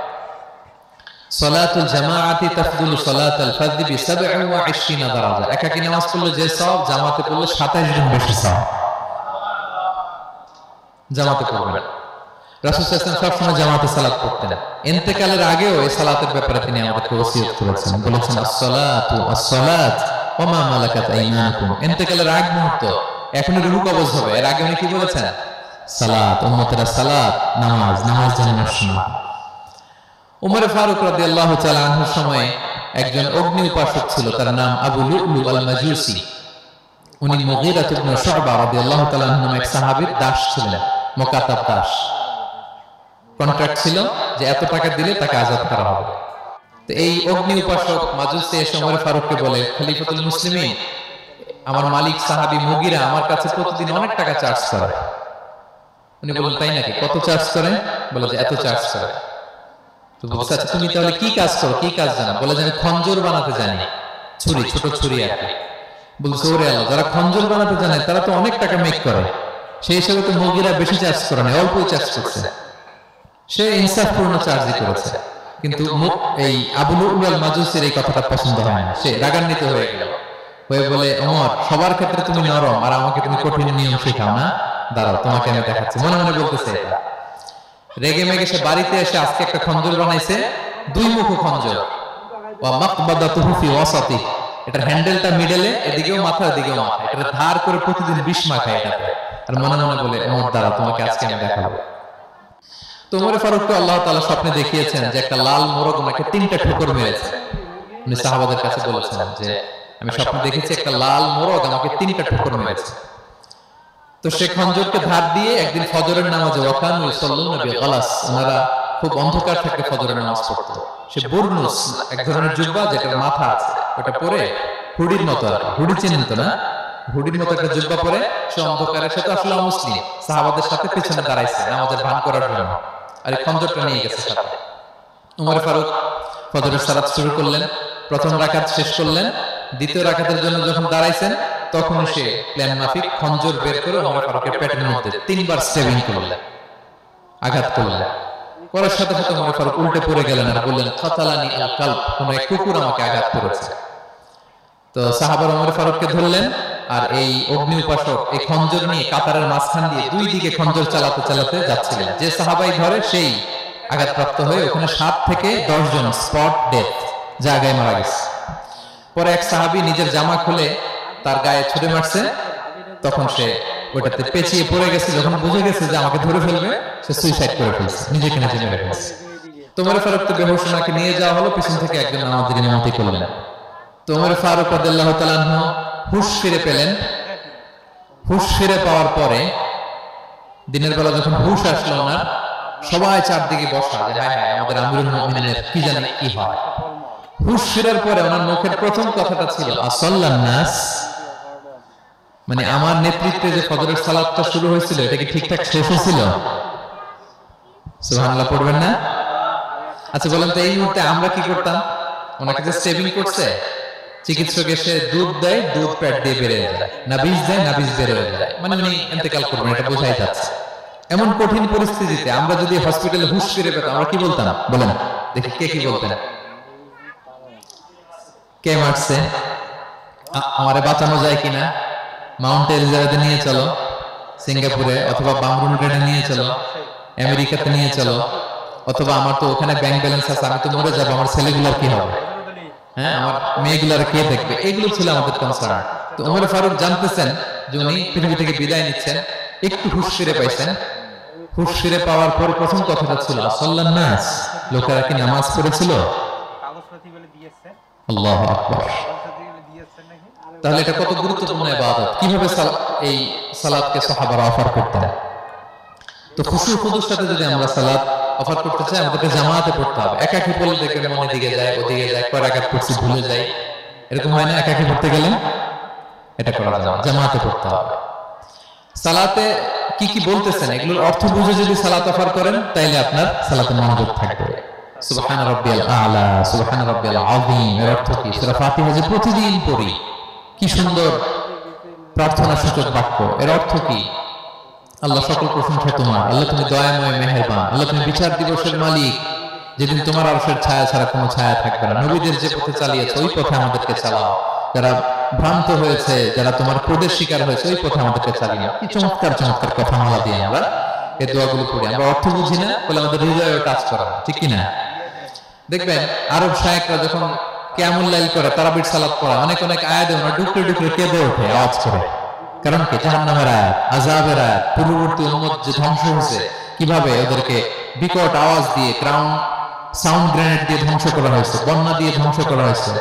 সালাতুল জামাআতি তাফদুলু সালাতাল ফাজরি বি 27 দারাজা, একাকী নামাজ পড়লে যে সওয়াব, জামাতে পড়লে 27 গুণ বেশি সওয়াব। জামাতে পড়বেন। রাসূল সাল্লাল্লাহু আলাইহি ওয়াসাল্লাম সবসময় জামাতে সালাত পড়তেন। ইন্তেকালের আগেও এই সালাতের ব্যাপারে তিনি আমাদেরকে ওসিয়ত করেছেন, বলেছেন আসসালাতু আসসালাত ওয়া মা মালাকাত আইমানুকুম। ইন্তেকালের আগ মুহূর্ত এখনো রুহু কবজ হবে। এর আগে উনি কি বলেছেন? সালাত, উম্মতেরা সালাত, নামাজ, নামাজ যেন নষ্ট না হয়। উমর ফারুক রাদিয়াল্লাহু তাআলা আনহুর সময় একজন অগ্নি উপাসক ছিল, তার নাম আবু লুলু আল মাজুসি। উনি মুগীরা ইবনে শুবা রাদিয়াল্লাহু তাআলা আনহু নামে এক সাহাবীর দাস ছিলেন, মুকাতাব দাস। কন্ট্রাক্ট ছিল যে এত টাকা দিলে তাকে আযাদ করা হবে। তো এই অগ্নি উপাসক মাজুসি এসে উমর ফারুককে বলে, খলিফাতুল মুসলিমিন, আমার মালিক সাহাবী মুগীরা আমার কাছে প্রতিদিন অনেক টাকা চার্জ করে। উনি বললেন, তাই নাকি? কত চার্জ করে? বলে যে এত চার্জ করে। তো বলছে, আচ্ছা তুমি তাহলে কি কাজ করো, কি কাজ জানো? বলে যে আমি খঞ্জর বানাতে জানি, ছুরি, ছোট ছুরি আর কি। বলছে, ওরে আল্লাহ, যারা খঞ্জর বানাতে জানে তারা তো অনেক টাকা মেক করে, সেই হিসেবে তো মুগীরা বেশি চার্জ করে না, অল্পই চার্জ করছে। সে ইনসাফপূর্ণ চার্জই করেছে। কিন্তু এই আবু লুলু আল মাজুসির এই কথাটা পছন্দ হয় না, সে রাগান্বিত হয়ে গেল, হয়ে বলে, ওমর, সবার ক্ষেত্রে তুমি নরম আর আমাকে তুমি কঠিন নিয়ম শেখাও না, দাঁড়াও তোমাকে আমি দেখাচ্ছি। মনে মনে বলতেছে এটা। রেগে মেগে সে বাড়িতে এসে আজকে একটা খঞ্জর বানাইছে, দুই মুখ খঞ্জর, ওয়া মাকবাদাতুহু ফি ওয়াসাতি, এটার হ্যান্ডেলটা মিডলে, এদিকেও মাথা এদিকেও মাথা, এটা ধার করে প্রতিদিন 20 মাখায় এটাতে। আর মনে মনে বলে, ওমর দাঁড়াও তোমাকে আজকে আমি দেখাবো। তো উমর ফারুককে আল্লাহ তাআলা স্বপ্নে দেখিয়েছেন যে একটা লাল মোরগ ওনাকে 3টা ঠোকর মেরেছে। উনি সাহাবাদের কাছে বলেছেন যে আমি স্বপ্নে দেখেছি একটা লাল মোরগ আমাকে 3টা ঠোকর মেরেছে। তো সে খঞ্জরকে ধার দিয়ে একদিন ফজরের নামাজে, ওয়াকানু ইসাল্লুনা বিগালাস, ওনারা খুব অন্ধকার থেকে ফজরের নামাজ পড়তো। সে বুরনুস, এক ধরনের জুব্বা যেটার মাথা আছে, ওটা পরে হুডির মতো, আর হুডি চেনেন তো না, হুডির মতো একটা জুব্বা পরে সে অন্ধকারে, সে তো আসলে মুসলিম, সাহাবাদের সাথে পেছনে দাঁড়াইছে নামাজের ভান করার জন্য, আর এই খঞ্জরটা নিয়ে গেছে সাথে। উমর ফারুক ফজরের সালাত শুরু করলেন, প্রথম রাকাত শেষ করলেন, দ্বিতীয় রাকাতের জন্য যখন দাঁড়াইছেন তখন সে প্ল্যান মাফিক খঞ্জর বের করে ওমর ফারুকের পেটের মধ্যে 3বার স্টেবিং করলেন, আঘাত করলেন। করার সাথে সাথে ওমর ফারুক উল্টে পড়ে গেলেন আর বললেন, কাতালানি আল কালব, কোন এক কুকুর আমাকে আঘাত করেছে। তো সাহাবারা ওমর ফারুককে ধরলেন, আর এই অগ্নি উপাসক এই খঞ্জর নিয়ে কাতারের মাঝখান দিয়ে দুই দিকে খঞ্জর চালাতে চালাতে যাচ্ছিলেন। যে সাহাবাই ধরে সেই আঘাতপ্রাপ্ত হয়ে ওখানে 7 থেকে 10 জন স্পট ডেথ, জায়গায় মারা গেছে। পরে এক সাহাবী নিজের জামা খুলে তার গায়ে ছুঁড়ে মারছে, তখন সে ওটাতে পেঁচিয়ে পড়ে গেছে। যখন বুঝে গেছে যে আমাকে ধরে ফেলবে, সে সুইসাইড করে ফেলছে, নিজেকে নিজে মেরে ফেলছে। তো উমর ফারুক তো বেহুশ, ওনাকে নিয়ে যাওয়া হলো, পিছন থেকে একজন নামাজের ইমামতি করলেন। তো উমর ফারুক রাদিয়াল্লাহু তাআলা আনহু হুঁশ ফিরে পেলেন। হুঁশ ফিরে পাওয়ার পরে দিনের বেলা যখন হুঁশ আসলো ওনার, সবাই চারদিকে বসা, যে হায় হায় আমাদের আমিরুল মুমিনিনের কি জানি কি হয়। হুঁশ ফিরার পরে ওনার মুখের প্রথম কথাটা ছিল আসাল্লান নাস, মানে আমার নেতৃত্বে যে ফজরের সালাতটা শুরু হয়েছিল এটা কি ঠিকঠাক শেষ হয়েছিল? সুবহানাল্লাহ পড়বেন না? আচ্ছা বলেন তো, এই মুহূর্তে আমরা কি করতাম? ওনাকে যে সেভিং করছে, চিকিৎসক এসে দুধ দেয়, দুধ পেট দিয়ে বের হয়ে যায়, না বীজ দেয়, না বীজ বের হয়ে যায়, মানে উনি ইন্তেকাল করবেন, এটা বোঝাই যাচ্ছে। এমন কঠিন পরিস্থিতিতে আমরা যদি হসপিটালে হুঁশ ফিরে পেতাম, আমরা কি বলতাম? বলেন দেখি কে কি বলতেন? কে মারছে, আমারে বাঁচানো যায় কিনা, মাউন্ট এলিজাবেথে নিয়ে চলো, সিঙ্গাপুরে অথবা বামরুন গ্রেডে নিয়ে চলো, আমেরিকাতে নিয়ে চলো, অথবা আমার তো ওখানে ব্যাংক ব্যালেন্স আছে, আমি তো মরে যাবো, আমার ছেলেগুলোর কি হবে, হ্যাঁ আমার মেয়েগুলোর কে দেখবে, এগুলো ছিল আমাদের কনসার্ন। তো ওমর ফারুক জানতেছেন যে উনি পৃথিবী থেকে বিদায় নিচ্ছেন, একটু হুঁশ ফিরে পাইছেন। হুঁশ ফিরে পাওয়ার পর প্রথম কথাটা ছিল আসাল্লান নাস, লোকেরা কি নামাজ পড়েছিল? আল্লাহু আকবার। তাহলে এটা কত গুরুত্বপূর্ণ ইবাদত, কিভাবে এই সালাতকে সাহাবারা অফার করতেন। তো খুশু খুদুর সাথে যদি আমরা সালাত অফার করতে চাই, আমাদেরকে জামাতে পড়তে হবে। একাকি পড়লে দেখবেন মনে দিকে যায়, ওদিকে যায়, কয় রাকাত পড়ছি ভুলে যায়, এরকম হয় না? একাকি পড়তে গেলে এটা করা যাবে, জামাতে পড়তে হবে। সালাতে কি কি বলতেছেন এগুলোর অর্থ বুঝে যদি সালাত অফার করেন, তাইলে আপনার সালাতে মনোযোগ থাকবে। সুবহান রাব্বিয়াল আলা, সুবহান রাব্বিয়াল আযীম, এর অর্থ কি? সূরা ফাতিহা যে প্রতিদিন পড়ি, কি সুন্দর প্রার্থনা সূচক বাক্য, এর অর্থ কি? আল্লাহ সকল প্রশংসা তোমার, আল্লাহ তুমি দয়াময় মেহেরবান, আল্লাহ তুমি বিচার দিবসের মালিক, যেদিন তোমার আরশের ছায়া ছাড়া কোনো ছায়া থাকবে না। নবীদের যে পথে চালিয়েছে ওই পথে আমাদেরকে চালাও, যারা ভ্রান্ত হয়েছে, যারা তোমার ক্রোধের শিকার হয়েছে ওই পথে আমাদেরকে চালিয়ে নাও। কি চমৎকার চমৎকার কথা মালা দিয়ে আমরা এই দোয়াগুলো পড়ি। আমরা অর্থ বুঝি না বলে আমাদের হৃদয়ে টাচ করা, ঠিক কি না? দেখবেন আরব শায়েখরা যখন কিয়ামুল লাইল করে, তারাবির সালাত পড়ে, অনেক অনেক আয়াতে ওরা ডুকরে ডুকরে কেঁদে ওঠে আওয়াজ করে। কারণ কি? জাহান্নামের আয়াত, আযাবের আয়াত, পূর্ববর্তী উম্মত যে ধ্বংস হয়েছে, কিভাবে ওদেরকে বিকট আওয়াজ দিয়ে, ক্রাউন সাউন্ড গ্রেনেড দিয়ে ধ্বংস করা হয়েছে, বন্যা দিয়ে ধ্বংস করা হয়েছে,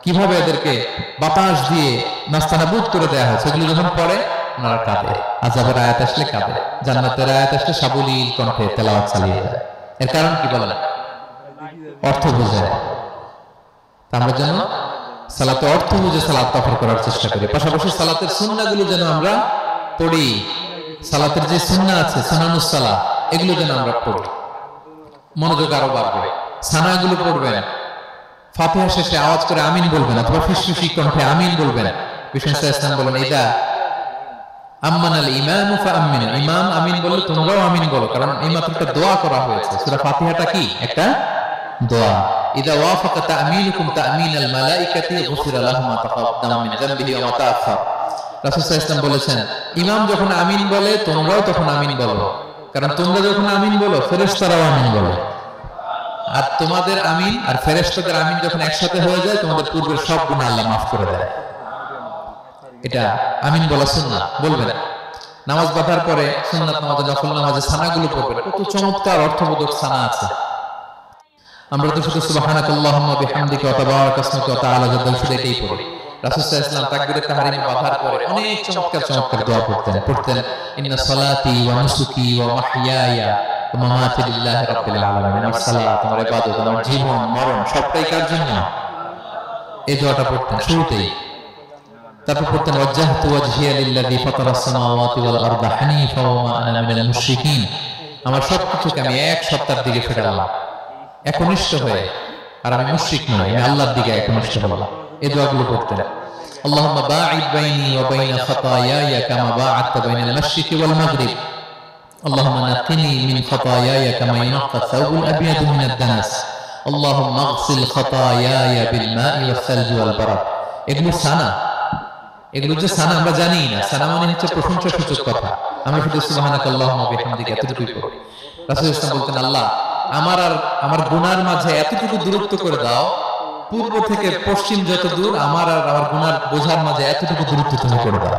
কিভাবে এদেরকে বাতাস দিয়ে নাস্তানাবুদ করে দেওয়া হয়েছে, এগুলো যখন পড়ে ওনারা কাঁদে। আযাবের আয়াত আসলে কাঁদে, জান্নাতের আয়াত আসলে সাবলীল কণ্ঠে তেলাওয়াত চালিয়ে যায়। এর কারণ কি বলেন? অর্থ বোঝে। আমরা যেন সালাতে অর্থ বুঝে সালাত তফর করার চেষ্টা করি, পাশাপাশি সালাতের সুন্নাহগুলো যেন আমরা পড়ি। সালাতের যে সুন্নাহ আছে, সুনানুস সালাহ, এগুলো যেন আমরা পড়ি, মনোযোগ আরো বাড়বে। সানাগুলো পড়বেন, ফাতিহা শেষে আওয়াজ করে আমিন বলবেন, অথবা ফিসফিসি কণ্ঠে আমিন বলবেন। বিষ্ণু ইসলাম বলেন, ইদা আম্মানাল ইমামু ফাআমিনু, ইমাম আমিন বললে তোমরাও আমিন বলো, কারণ এই মাত্র একটা দোয়া করা হয়েছে। সূরা ফাতিহাটা কি? একটা দোয়া। ইদা ওয়াফাকা তা'মিনুকুম তা'মিনাল মালাইকাতি গুফিরা লাহুম মা তাকাদ্দামা মিন যামবিহি ওয়া মা তাআখার। রাসূল সাল্লাল্লাহু আলাইহি ওয়াসাল্লাম বলেছেন, ইমাম যখন আমিন বলে তোমরাও তখন আমিন বলো, কারণ তোমরা যখন আমিন বলো ফেরেশতারাও আমিন বলে। আর তোমাদের আমিন আর ফেরেশতাদের আমিন যখন একসাথে হয়ে যায়, তোমাদের পূর্বের সব গুনাহ আল্লাহ মাফ করে দেয়। এটা আমিন বলা সুন্নাহ, বলবেন। নামাজ বাঁধার পরে সুন্নাত নামাজে, নফল নামাজে সানাগুলো পড়বেন। কত চমৎকার অর্থবোধক সানা আছে। আমরা তো শুধু সুবহানাকাল্লাহুম্মা বিহামদিকা ওয়া তাবারাকা ইসমুকা ওয়া তাআলা জাদ্দুকা শুধু এটাই পড়ি। রাসূল সাল্লাল্লাহু আলাইহি ওয়াসাল্লাম তাকবীরে তাহরিমে বাঁধার পরে অনেক চমৎকার চমৎকার দোয়া পড়তেন। ইন্না সালাতি ওয়া নুসুকি ওয়া মাহইয়ায়া ওয়া মামাতি লিল্লাহি রাব্বিল আলামিন। আমার সালাত, আমার ইবাদত, আমার জীবন মরণ সবটাই কার জন্য? এই দোয়াটা পড়তেন শুরুতেই। তারপর পড়তেন, ওয়াজ্জাহতু ওয়াজহিয়া লিল্লাযী ফাতারাস সামাওয়াতি ওয়াল আরদা হানিফা ওয়া মা আনা মিনাল মুশরিকিন। আমার সবকিছুকে আমি এক সত্তার দিকে ফেরালাম, একনিষ্ঠ হয়ে, আর আমি মুশরিক নই, আমি আল্লাহর দিকে একনিষ্ঠ হলাম। এই দোয়াগুলো পড়তেন। আল্লাহুম্মা বাঈদ বাইনি ওয়া বাইনা খাতায়ায়া কামা বা'আদতা বাইনাল মাশরিকি ওয়াল মাগরিব। আল্লাহুম্মা নাক্কিনি মিন খাতায়ায়া কামা ইয়ানক্কা আস-সাওবুল আবয়াদু মিনাদ দানাস। আল্লাহুম্মা আগসিল খাতায়ায়া বিল মা'i ওয়াস সালজি ওয়াল বারাদ। এগুলো সানা, এগুলো যে সানা আমরা জানি না। সানা মানে হচ্ছে প্রশংসাসূচক কথা। আমরা শুধু সুবহানাকাল্লাহুম্মা বিহামদিকা এতটুকুই পড়ি। রাসূল ইসলাম বলতেন, আল্লাহ আমার আর আমার গুনার মাঝে এতটুকু দূরত্ব করে দাও, পূর্ব থেকে পশ্চিম যত দূর, আমার আর আমার গুনার বোঝার মাঝে এতটুকু দূরত্ব তুমি করে দাও।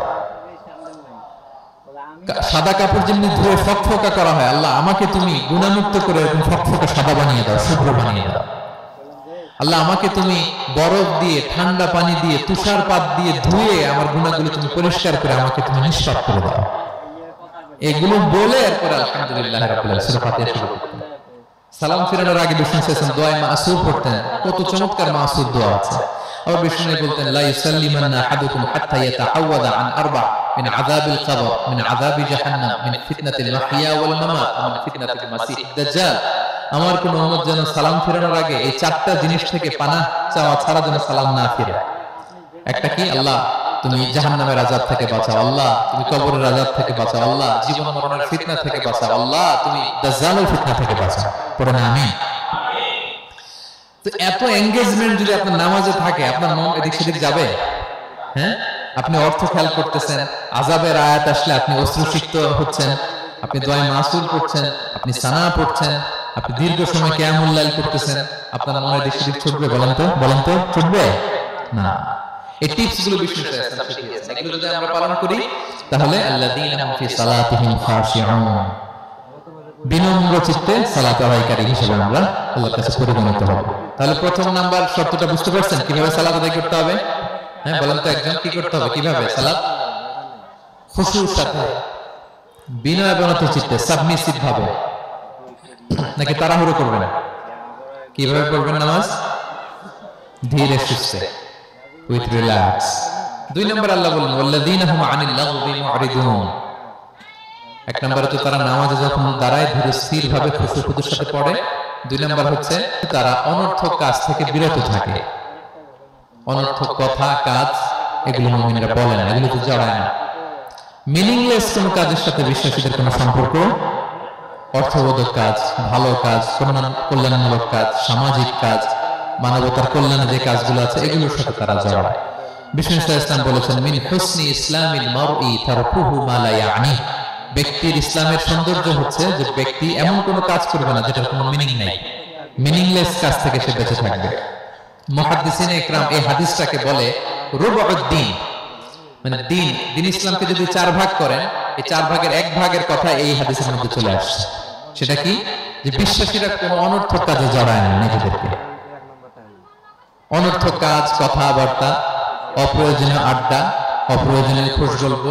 সাদা কাপড় যেমনি ধুয়ে ফকফকা করা হয়, আল্লাহ আমাকে তুমি গুনাহমুক্ত করে এরকম ফকফকা সাদা বানিয়ে দাও, শুভ্র বানিয়ে দাও। আল্লাহ আমাকে তুমি বরফ দিয়ে, ঠান্ডা পানি দিয়ে, তুষারপাত দিয়ে ধুয়ে আমার গুনাহগুলো তুমি পরিষ্কার করে আমাকে তুমি নিষ্পাপ করে দাও। এগুলো বলে এরপর আলহামদুলিল্লাহ রাব্বিল আলামিন সূরা ফাতিহা শুরু করতেন। সালাম ফিরানোর আগে বিষ্ণু সাল্লাল্লাহু দোয়া মাসুর পড়তেন। কত চমৎকার মাসুর দোয়া আছে। আবার বিষ্ণু বলতেন, লা ইউসাল্লিমান্না আহাদুকুম হাত্তা ইয়াতাআওয়াদা আন আরবা মিন আযাবিল কবর মিন আযাবি জাহান্নাম মিন ফিতনাতিল মাহইয়া ওয়াল মামাত মিন ফিতনাতিল মাসিহিদ দাজ্জাল। আমার কোন উম্মত যেন সালাম ফিরানোর আগে এই চারটা জিনিস থেকে পানাহ চাওয়া ছাড়া যেন সালাম না ফিরে। একটা কি? আল্লাহ তুমি জাহান্নামের আযাব থেকে বাঁচাও, আল্লাহ তুমি কবরের আযাব থেকে বাঁচাও, আল্লাহ জীবন মরণের ফিতনা থেকে বাঁচাও, আল্লাহ তুমি দাজ্জালের ফিতনা থেকে বাঁচাও। পড়ে না আমিন। তো এত এনগেজমেন্ট যদি আপনার নামাজে থাকে, আপনার মন এদিক সেদিক যাবে? হ্যাঁ, আপনি অর্থ খেয়াল করতেছেন, আযাবের আয়াত আসলে আপনি অশ্রুসিক্ত হচ্ছেন, আপনি দোয়া মাসুর পড়ছেন, আপনি সানা পড়ছেন, আপনি দীর্ঘ সময় কিয়ামুল লাইল করতেছেন, আপনার মনে এদিক সেদিক ছুটবে? বলেন তো ছুটবে না। এই টিপস গুলো বিষ্ণু সাল্লাল্লাহু আলাইহি ওয়াসাল্লাম শিখিয়েছেন। এগুলো যদি আমরা পালন করি, তাহলে আল্লাযীনা হুম ফি সালাতিহিম খাশিউন, বিনম্র চিত্তে সালাত আদায়কারী হিসেবে আমরা আল্লাহর কাছে পরিগণিত হব। তাহলে প্রথম নাম্বার শর্তটা বুঝতে পারছেন কিভাবে সালাত আদায় করতে হবে? হ্যাঁ বলেন তো একজন, কি করতে হবে? কিভাবে সালাত? খুশুর সাথে, বিনয় বিনত চিত্তে, সাবমিসিভ ভাবে, নাকি তাড়াহুড়ো করবেন? কিভাবে পড়বেন নামাজ? ধীরে সুস্থে, উইথ রিল্যাক্স। দুই নম্বর আল্লাহ বলেন, ওয়াল্লাযীনা হুম আনিল লাগবি মুরিদুন। এক নম্বরে তো তারা নামাজে যখন দাঁড়ায় ধীরে স্থির ভাবে খুশুর সাথে পড়ে। দুই নম্বর হচ্ছে তারা অনর্থক কাজ থেকে বিরত থাকে। অনর্থক কথা, কাজ এগুলো মুমিনরা বলে না, এগুলো তো জড়ায় না। মিনিংলেস কোন কাজের সাথে বিশ্বাসীদের কোনো সম্পর্ক, অর্থবোধক কাজ, ভালো কাজ, কল্যাণমূলক কাজ, সামাজিক কাজ, মানবতার কল্যাণে যে কাজগুলো আছে এগুলোর সাথে তারা জড়ায়। বিষ্ণু ইসলাম বলেছেন, মিন হুসনি ইসলামিল মারই তারকুহু মা লা ইয়ানি। ব্যক্তির ইসলামের সৌন্দর্য হচ্ছে যে ব্যক্তি এমন কোন কাজ করবে না যেটার কোনো মিনিং নাই, মিনিংলেস কাজ থেকে সে বেঁচে থাকবে। মুহাদ্দিসিনে ইকরাম এই হাদিসটাকে বলে রুবউদ্দিন। মানে দিন ইসলামকে যদি 4 ভাগ করেন, এই 4 ভাগের 1 ভাগের কথা এই হাদিসের মধ্যে চলে আসছে। সেটা কি? যে বিশ্বাসীরা কোনো অনর্থক কাজে জড়ায় না নিজেদেরকে। অনর্থক কাজ, কথাবার্তা, অপ্রয়োজনীয় আড্ডা, অপ্রয়োজনীয় খোঁজ গল্প,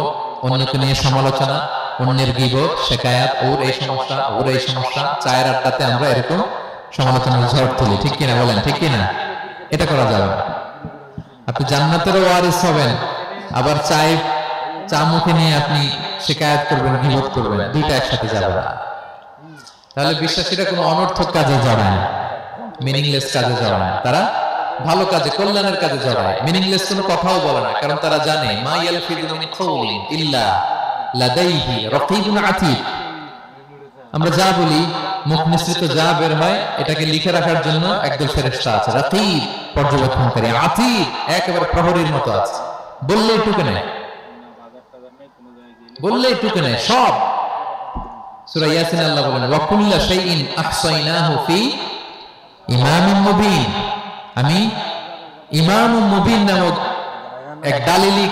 অন্যকে নিয়ে সমালোচনা, অন্যের গীবত, শিকায়াত, ওর এই সমস্যা, চায়ের আড্ডাতে আমরা এরকম সমালোচনার ঝড় তুলি, ঠিক কিনা বলেন? ঠিক কিনা? এটা করা যাবে না। আপনি জান্নাতেরও ওয়ারিস হবেন, আবার চা মুখে নিয়ে আপনি শিকায়াত করবেন, গীবত করবেন, দুইটা একসাথে যাবে না। তাহলে বিশ্বাসীরা কোনো অনর্থক কাজে জড়ায় না, মিনিংলেস কাজে জড়ায় না। তারা ভালো কাজে, কল্যাণের কাজে জড়ায়। মিনিংলেস কোনো কথাও বলে না, কারণ তারা জানে মা ইয়ালফিযু মিন কাওলিন ইল্লা লাদাইহি রাকীবুন আতীদ। আমরা যা বলি, মুখ নিঃসৃত যা বের হয়, এটাকে লিখে রাখার জন্য একদল ফেরেশতা আছে, রাকীব পর্যবেক্ষণকারী, আতীদ একেবারে প্রহরীর মতো আছে। বললেই টুকে নেয় সব। সূরা ইয়াসিন আল্লাহ বলেন ওয়া কুল্লা শাইইন আহসাইনাহু ফি ইমামিন মুবিন। আমি ইমামুম মুবিন নামক এক দালিলি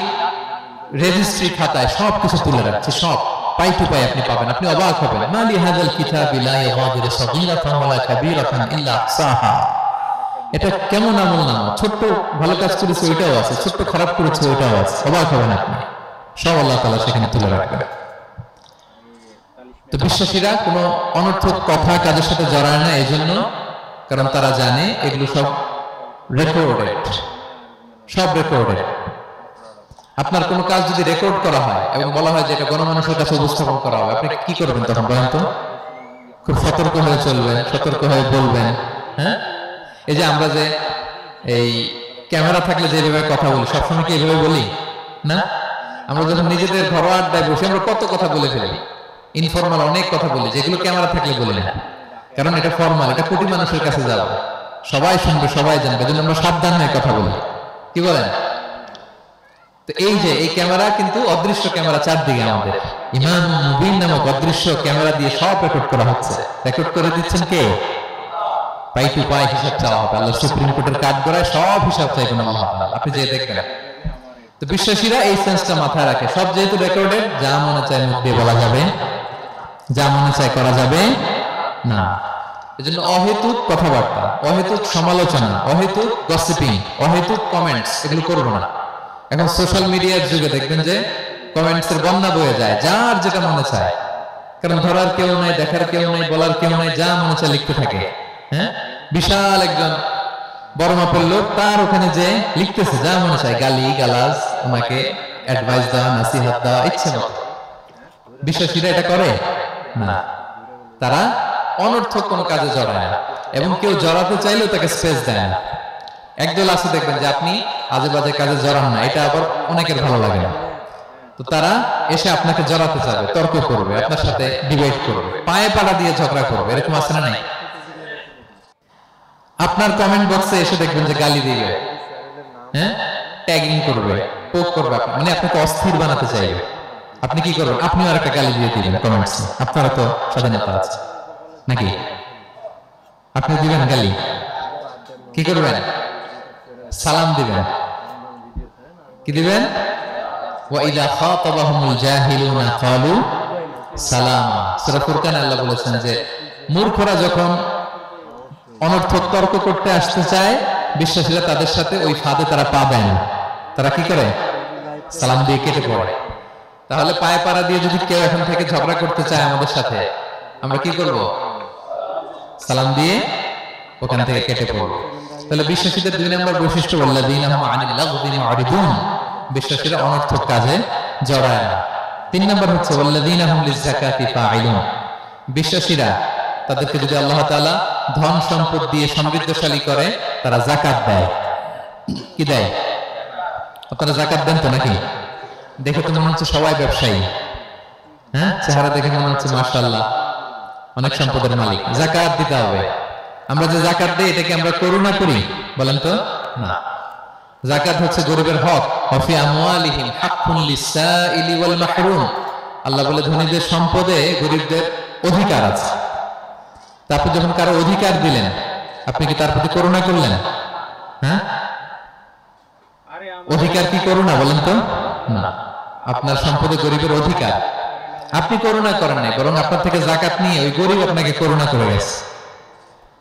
রেজিস্ট্রি খাতায় সবকিছু তুলে রাখছি, সব পাই টু পাই আপনি পাবেন। আপনি অবাক হবেন, মালি হাযাল কিতাবি লা ইগাদিরু সাগীরাতান ওয়ালা কাবীরাতান ইল্লা আহসাহা। এটা কেমন আমলনামা, ছোট্ট ভালো কাজ করেছে ওইটাও আছে, ছোট্ট খারাপ করেছে ওইটাও আছে। অবাক হবেন আপনি, সব আল্লাহ তাআলা সেখানে তুলে রাখবেন। তো বিশ্বাসীরা কোনো অনর্থক কথা কাজের সাথে জড়ায় না, এজন্য কারণ তারা জানে এগুলো সব রেকর্ডেড, সব রেকর্ডেড। আপনার কোনো কাজ যদি রেকর্ড করা হয় এবং বলা হয় যে এটা গণমানুষের কাছে উপস্থাপন করা হবে, আপনি কি করবেন তখন বলেন তো? খুব সতর্ক হয়ে চলবেন, সতর্ক হয়ে বলবেন। হ্যাঁ, এই যে আমরা যে এই ক্যামেরা থাকলে যেভাবে কথা বলি, সবসময় কি এইভাবে বলি না? আমরা যখন নিজেদের ঘরোয়া আড্ডায় বসে আমরা কত কথা বলে ফেলি, ইনফরমাল অনেক কথা বলি, যেগুলো ক্যামেরা থাকলে বলি না, কারণ এটা ফরমাল, এটা কোটি মানুষের কাছে যাবে, সবাই শুনবে, সবাই জানবে, এজন্য আমরা সাবধান হয়ে কথা বলি। কি বলেন? তো এই যে এই ক্যামেরা কিন্তু অদৃশ্য ক্যামেরা, চারদিকে আমাদের ইমাম মুবিন নামক অদৃশ্য ক্যামেরা দিয়ে সব রেকর্ড করা হচ্ছে। রেকর্ড করে দিচ্ছেন কে? পাই টু পাই হিসাব চাওয়া হবে। আল্লাহ সুপ্রিম কোর্টের কাঠগড়ায় সব হিসাব চাইবেন আল্লাহ তাআলা, আপনি যে দেখবেন। তো বিশ্বাসীরা এই সেন্সটা মাথায় রাখে, সব যেহেতু রেকর্ডেড, যা মনে চায় মুখ দিয়ে বলা যাবে, যা মনে চায় করা যাবে না। এজন্য অহেতুক কথাবার্তা, অহেতুক সমালোচনা, অহেতুক গসিপিং, অহেতুক কমেন্টস এগুলো করবো না। এখন সোশ্যাল মিডিয়ার যুগে দেখবেন যে কমেন্টস এর বন্যা বয়ে যায়, যার যেটা মনে চায়, কারণ ধরার কেউ নাই, দেখার কেউ নাই, বলার কেউ নাই, যা মনে চায় লিখতে থাকে। হ্যাঁ, বিশাল একজন বড় মাপের লোক, তার ওখানে যে লিখতেছে যা মনে চায়, গালি গালাজ, ওনাকে অ্যাডভাইস দেওয়া, নসিহত দেওয়া ইচ্ছে মতো। বিশ্বাসীরা এটা করে না, তারা অনর্থক কোনো কাজে জড়ায় না, এবং কেউ জড়াতে চাইলেও তাকে স্পেস দেয় না। একদল আছে দেখবেন যে আপনি আজে বাজে কাজে জড়ান না, এটা আবার অনেকের ভালো লাগে না। তো তারা এসে আপনাকে জড়াতে চাবে, তর্ক করবে, আপনার সাথে ডিবেট করবে, পায়ে পাড়া দিয়ে ঝগড়া করবে, এরকম আছে না নাই? আপনার কমেন্ট বক্সে এসে দেখবেন যে গালি দিবে, হ্যাঁ, ট্যাগিং করবে, পোক করবে, মানে আপনাকে অস্থির বানাতে চাইবে। আপনি কি করবেন? আপনিও আর একটা গালি দিয়ে দিবেন কমেন্টসে। আপনারা তো স্বাধীনতা আছে নাকি? আপনি দিবেন গালি, কি করবেন? সালাম দিবেন। কি দিবেন? ওয়া ইযা খাতাবাহুমুল জাহিলুনা ক্বালু সালামা। সূরা ফুরকান আল্লাহ বলেছেন যে মূর্খরা যখন অনর্থক তর্ক করতে আসতে চায়, বিশ্বাসীরা তাদের সাথে ওই ফাঁদে তারা পা দেয় না। তারা কি করে? সালাম দিয়ে কেটে পড়ে। তাহলে পায়ে পাড়া দিয়ে যদি কেউ এখন থেকে ঝগড়া করতে চায় আমাদের সাথে, আমরা কি করব? সালাম দিয়ে ওখান থেকে কেটে পড়ব। তাহলে বিশ্বাসীদের 2 নম্বর বৈশিষ্ট্য, আল্লাযীনা হুম আনিল লাগযি মুআরিদুন, বিশ্বাসীরা অনর্থক কাজে জড়ায় না। 3 নম্বর হচ্ছে আল্লাযীনা হুম লিয-যাকাতি ফাঈলুন, বিশ্বাসীরা তাদেরকে যদি আল্লাহ তাআলা ধন সম্পদ দিয়ে সমৃদ্ধশালী করে, তারা যাকাত দেয়। কি দেয়? আপনারা যাকাত দেন তো নাকি? দেখে তো মনে হচ্ছে সবাই ব্যবসায়ী, হ্যাঁ, চেহারা দেখে মনে হচ্ছে মাশাআল্লাহ অনেক সম্পদের মালিক। যাকাত দিতে হবে। আমরা যে যাকাত দেই, এটাকে আমরা করুণা করি? বলেন তো না। যাকাত হচ্ছে গরিবের হক। ওয়াফি আমওয়ালিহিম হাক্কুন লিস-সাইলি ওয়াল মাহরুম, আল্লাহ বলে ধনীদের সম্পদে গরিবদের অধিকার আছে। তারপর যখন কারো অধিকার দিলেন, আপনি কি তার প্রতি করুণা করলেন? হ্যাঁ, অধিকার কি করুণা? বলেন তো না, আপনার সম্পদে গরিবের অধিকার। আপনি করুণা করেন নাই, বরং আপনার থেকে যাকাত নিয়ে ওই গরিব আপনাকে করুণা করে গেছে।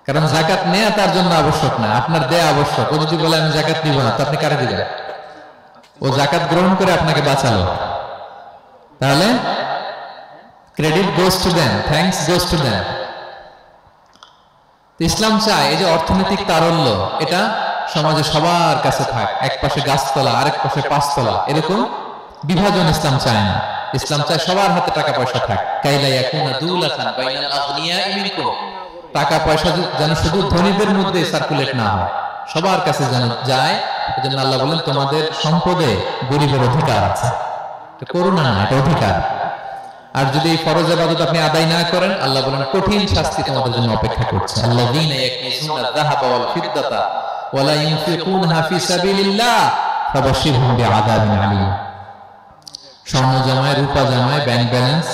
কারণ যাকাত নেওয়া তার জন্য আবশ্যক না, আপনার দেয়া আবশ্যক। ও যদি বলে আমি যাকাত নিব না, তো আপনি কারে দিবেন? ও যাকাত গ্রহণ করে আপনাকে বাঁচালো। তাহলে credit goes to them, thanks goes to them. ইসলাম চায় এই যে অর্থনৈতিক তারল্য, এটা সমাজে সবার কাছে থাক। এক পাশে গাছতলা, আরেক পাশে পাঁচতলা, এরকম বিভাজন ইসলাম চায় না। ইসলাম চায় সবার হাতে টাকা পয়সা থাক। কাইলা ইয়াকুনা দুলাতান বাইনাল আগনিয়াই মিনকুম, টাকা পয়সা যেন শুধু ধনীদের মধ্যে সার্কুলেট না হয়, সবার কাছে যেন যায়। এজন্য আল্লাহ বলেন তোমাদের সম্পদে গরিবের অধিকার আছে। এটা করুণা না, এটা অধিকার। আর যদি এই ফরজ ইবাদত আপনি আদায় না করেন, আল্লাহ বলেন কঠিন শাস্তি তোমাদের জন্য অপেক্ষা করছে। আল্লাযীনা ইয়াকনিজুনা যাহাবা ওয়াল ফিদ্দাতা ওয়া লা ইউনফিকুনহা ফি সাবিলিল্লাহ ফাবাশশিরহুম বিআযাবিন আলীম। স্বর্ণ জমায়, রূপা জমায়, ব্যাংক ব্যালেন্স,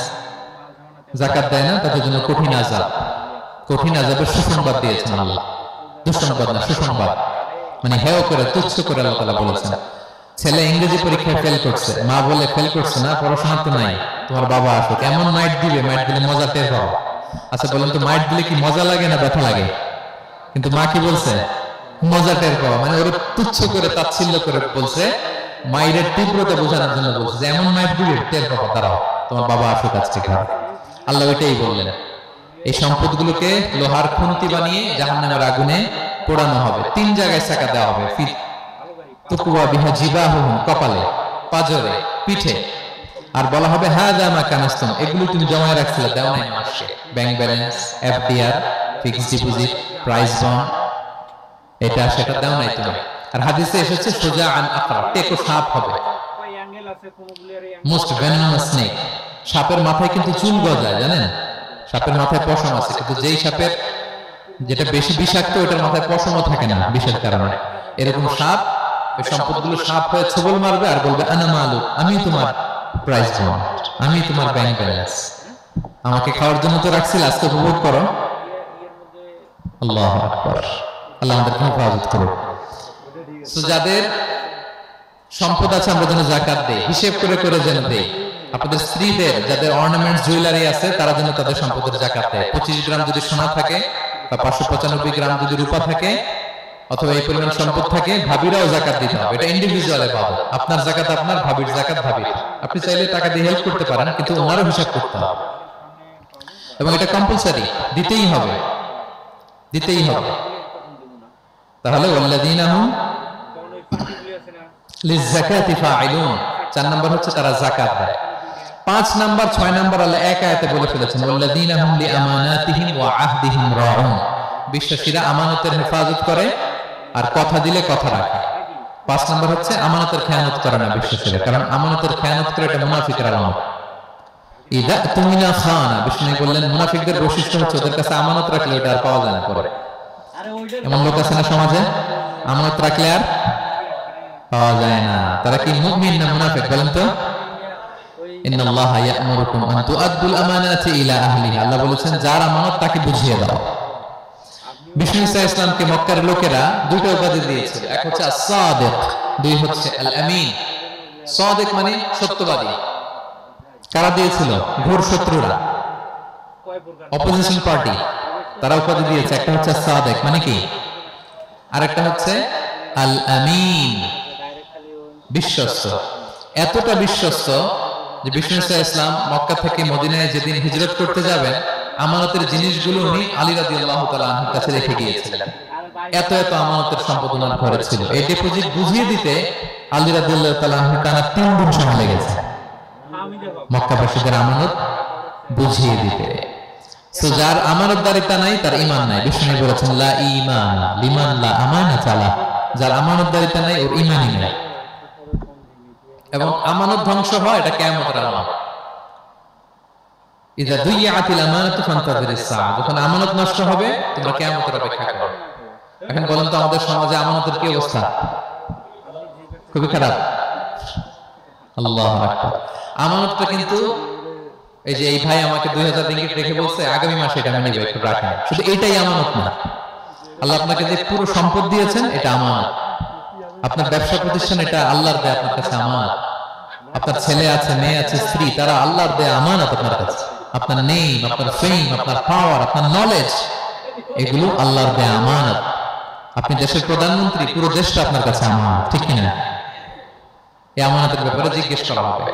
যাকাত দেয় না, তাদের জন্য কঠিন আযাব, কঠিন আযাবের সুসংবাদ দিয়েছেন আল্লাহ। দুঃসংবাদ না, সুসংবাদ। মানে হেয় করে, তুচ্ছ করে আল্লাহ তাআলা বলেছেন। ছেলে ইংরেজি পরীক্ষায় ফেল করছে, মা বলে ফেল করছে না, পড়াশোনা তো নাই, তোমার বাবা আসুক, এমন মাইট দিবে, মাইট দিলে মজা টের পাবো। আচ্ছা বলেন তো, মাইট দিলে কি মজা লাগে না ব্যথা লাগে? কিন্তু মা কি বলছে? মজা টের পাওয়া। মানে ওরা তুচ্ছ করে, তাচ্ছিল্য করে বলছে, মাইরের তীব্রতা বোঝানোর জন্য বলছে যে এমন মাইট দিবে, টের পাবো, দাঁড়াও, তোমার বাবা আসুক আজকে ঘরে। আল্লাহ ওইটাই বললেন। এই সম্পদগুলোকে লোহার খুন্তি বানিয়ে জাহান্নামের আগুনে পোড়ানো হবে। 3 জায়গায় চাকা দেওয়া হবে, তুকুয়া বিহা জিবাহুম, কপালে, পাজরে, পিঠে। আর বলা হবে হাযা মা কানাস্তুম, এগুলো তুমি জমায় রাখছিলে, দাও নাই মানুষকে। Bank balance, FDR, fixed deposit, price bond, এটা সেটা দাও নাই তুমি। আর হাদিসে এসেছে সুজা আন আকরা, টেকো সাপ হবে। Most venomous snake. সাপের মাথায় কিন্তু চুল গজায়, জানেন? সাপের মাথায় পশম আছে, কিন্তু যেই সাপের যেটা বেশি বিষাক্ত, ওটার মাথায় পশমও থাকে না বিষের কারণে। এরকম সাপ, এই সম্পদগুলো সাপ হয়ে ছবল মারবে আর বলবে আনা মালু, আমি তোমার প্রাইস বন্ড, আমি তোমার ব্যাংক ব্যালেন্স, আমাকে খাওয়ার জন্য তো রাখছিল, আজকে উপভোগ করো। আল্লাহু আকবার। আল্লাহ আমাদেরকে হেফাজত করুন। সো যাদের সম্পদ আছে আমরা যেন যাকাত দেই, হিসেব করে করে যেন দেই। আপনাদের স্ত্রীদের যাদের অর্নামেন্টস, জুয়েলারি আছে, তারা যেন তাদের সম্পদের যাকাত দেয়। 25 গ্রাম যদি সোনা থাকে বা 595 গ্রাম যদি রূপা থাকে, অথবা এই পরিমাণ সম্পদ থাকে, ভাবিরাও যাকাত দিতে হবে। এটা ইন্ডিভিজুয়ালে পাবে। আপনার যাকাত আপনার, ভাবির যাকাত ভাবির। আপনি চাইলে টাকা দিয়ে হেল্প করতে পারেন, কিন্তু ওনারও হিসাব করতে হবে এবং এটা কম্পালসারি, দিতেই হবে, দিতেই হবে। তাহলে ওয়াল্লাযীনা হুম লিয-যাকাতি ফাঈলুন, 4 নাম্বার হচ্ছে তারা যাকাত দেয়। 5 নাম্বার 6 নাম্বার আল্লাহ এক আয়াতে বলে ফেলেছেন, ওয়াল্লাযীনা হুম লিআমানাতিহিম ওয়া আহদিহিম রাউন, বিশ্বাসীরা আমানতের হেফাজত করে আর কথা দিলে কথা রাখে। 5 নাম্বার হচ্ছে আমানতের খেয়ানত করে না বিশ্বাসীরা, কারণ আমানতের খেয়ানত করে এটা মুনাফিকের আলামত। ইযা তুমিনা খানা, বিষ্ণু বললেন মুনাফিকদের বৈশিষ্ট্য হচ্ছে ওদের কাছে আমানত রাখলে ওটা আর পাওয়া যায় না পরে। এমন লোক আছে না সমাজে, আমানত রাখলে আর পাওয়া যায় না। তারা কি মুমিন না মুনাফিক বলেন তো? ইন্নাল্লাহা ইয়া'মুরুকুম আন তুআদ্দুল আমানাতি ইলা আহলিহা, আল্লাহ বলেছেন যার আমানত তাকে বুঝিয়ে দাও। বিষ্ণু ইসা ইসলামকে মক্কার লোকেরা দুটো উপাধি দিয়েছিল, এক হচ্ছে আস-সাদিক, দুই হচ্ছে আল-আমিন। সাদিক মানে সত্যবাদী। কারা দিয়েছিল? ঘোর শত্রুরা, অপোজিশন পার্টি, তারা উপাধি দিয়েছে। একটা হচ্ছে সাদিক মানে কি, আরেকটা হচ্ছে আল-আমিন, বিশ্বস্ত। এতটা বিশ্বস্ত যে বিষ্ণু ইসলাম মক্কা থেকে মদিনায় যেদিন হিজরত করতে যাবেন, আমানতের জিনিসগুলো উনি আলী রাদিয়াল্লাহু তাআলা আনহুর কাছে রেখে গিয়েছিলেন। এত এত আমানতের সম্পদ ওনার ঘরে ছিল। এই ডিপোজিট বুঝিয়ে দিতে আলী রাদিয়াল্লাহু তাআলা আনহু টানা 3 দিন সময় লেগেছে মক্কাবাসীদের আমানত বুঝিয়ে দিতে। সো যার আমানতদারিতা নাই তার ঈমান নাই। বিষ্ণু বলেছেন লা ঈমানা লিমান লা আমানাতা লা, যার আমানতদারিতা নাই ওর ঈমানই নাই। এবং আমানত ধ্বংস হয় এটা কিয়ামতের আলামত। ইযা দুইয়াতিল আমানাতু ফান্তাযিরিস সাআ, যখন আমানত নষ্ট হবে তোমরা কিয়ামতের অপেক্ষা করো। এখন বলেন তো আমাদের সমাজে আমানতের কি অবস্থা? খুবই খারাপ। আল্লাহু আকবার। আমানতটা কিন্তু এই যে এই ভাই আমাকে 2000 রিঙ্গিট রেখে বলছে আগামী মাসে এটা আমি নিব, একটু রাখেন, শুধু এইটাই আমানত না। আল্লাহ আপনাকে যে পুরো সম্পদ দিয়েছেন এটা আমানত। আপনার ব্যবসা প্রতিষ্ঠান এটা আল্লাহর দেয়া আপনার কাছে আমানত। আপনার ছেলে আছে, মেয়ে আছে, স্ত্রী, তারা আল্লাহর দেয়া আমানত আপনার কাছে। আপনার নেম, আপনার ফেম, আপনার পাওয়ার, আপনার নলেজ, এগুলো আল্লাহর দেয়া আমানত। আপনি দেশের প্রধানমন্ত্রী, পুরো দেশটা আপনার কাছে আমানত, ঠিক কিনা? এই আমানতের ব্যাপারে জিজ্ঞেস করা হবে।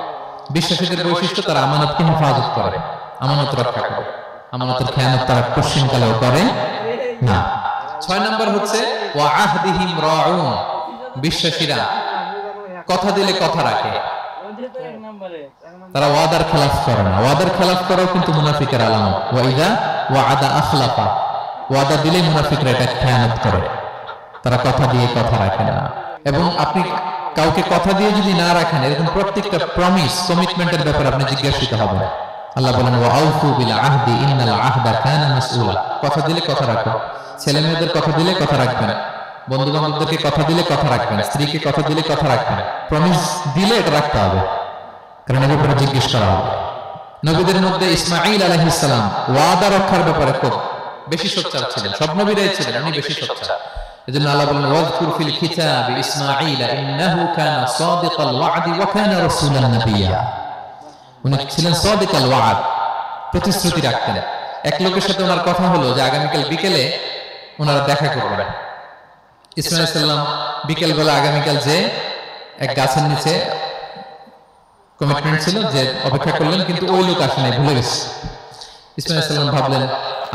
বিশ্বাসীদের বৈশিষ্ট্য, তারা আমানতকে হেফাজত করে, আমানত রক্ষা করে, আমানতের খেয়ানত তারা কোশ্চিনকালেও করে না। 6 নম্বর হচ্ছে ওয়া আহদিহিম রাউন, বিশ্বাসীরা কথা দিলে কথা রাখে, তারা ওয়াদার খেলাফ করে না। ওয়াদার খেলাফ করাও কিন্তু মুনাফিকের আলামত। ওয়া ইযা ওয়াআদা আখলাফা, ওয়াদা দিলে মুনাফিকরা এটা খেয়ানত করে, তারা কথা দিয়ে কথা রাখে না। এবং আপনি কাউকে কথা দিয়ে যদি না রাখেন, এরকম প্রত্যেকটা প্রমিস, কমিটমেন্টের ব্যাপারে আপনি জিজ্ঞাসিত হবেন। আল্লাহ বলেন ওয়া আউফু বিল আহদি ইন্নাল আহদা কানা মাসউলা। কথা দিলে কথা রাখো, ছেলে মেয়েদের কথা দিলে কথা রাখবেন, বন্ধু বান্ধবদেরকে কথা দিলে কথা রাখবেন, স্ত্রীকে কথা দিলে কথা রাখবেন। প্রমিস দিলে এটা রাখতে হবে, কারণ এর ব্যাপারে জিজ্ঞেস করা হবে। নবীদের মধ্যে ইসমাঈল আলাইহিস সালাম ওয়াদা রক্ষার ব্যাপারে খুব বেশি সোচ্চার ছিলেন। সব নবীরাই ছিলেন, উনি বেশি সোচ্চার। এজন্য আল্লাহ বলেন ওয়াযকুর ফিল কিতাবি ইসমাঈল ইন্নাহু কানা সাদিকাল ওয়া'দি ওয়া কানা রাসূলান নাবিয়্যা। উনি ছিলেন সাদিকাল ওয়া'দ, প্রতিশ্রুতি রাখতেন। এক লোকের সাথে ওনার কথা হলো যে আগামীকাল বিকেলে ওনারা দেখা করবেন। ইসমাঈল সাল্লাম বিকেল বেলা আগামীকাল যে এক গাছের নিচে কমিটমেন্ট ছিল যে অপেক্ষা করলেন, কিন্তু ওই লোক আসে নাই, ভুলে গেছে। ইসমাঈল সাল্লাম ভাবলেন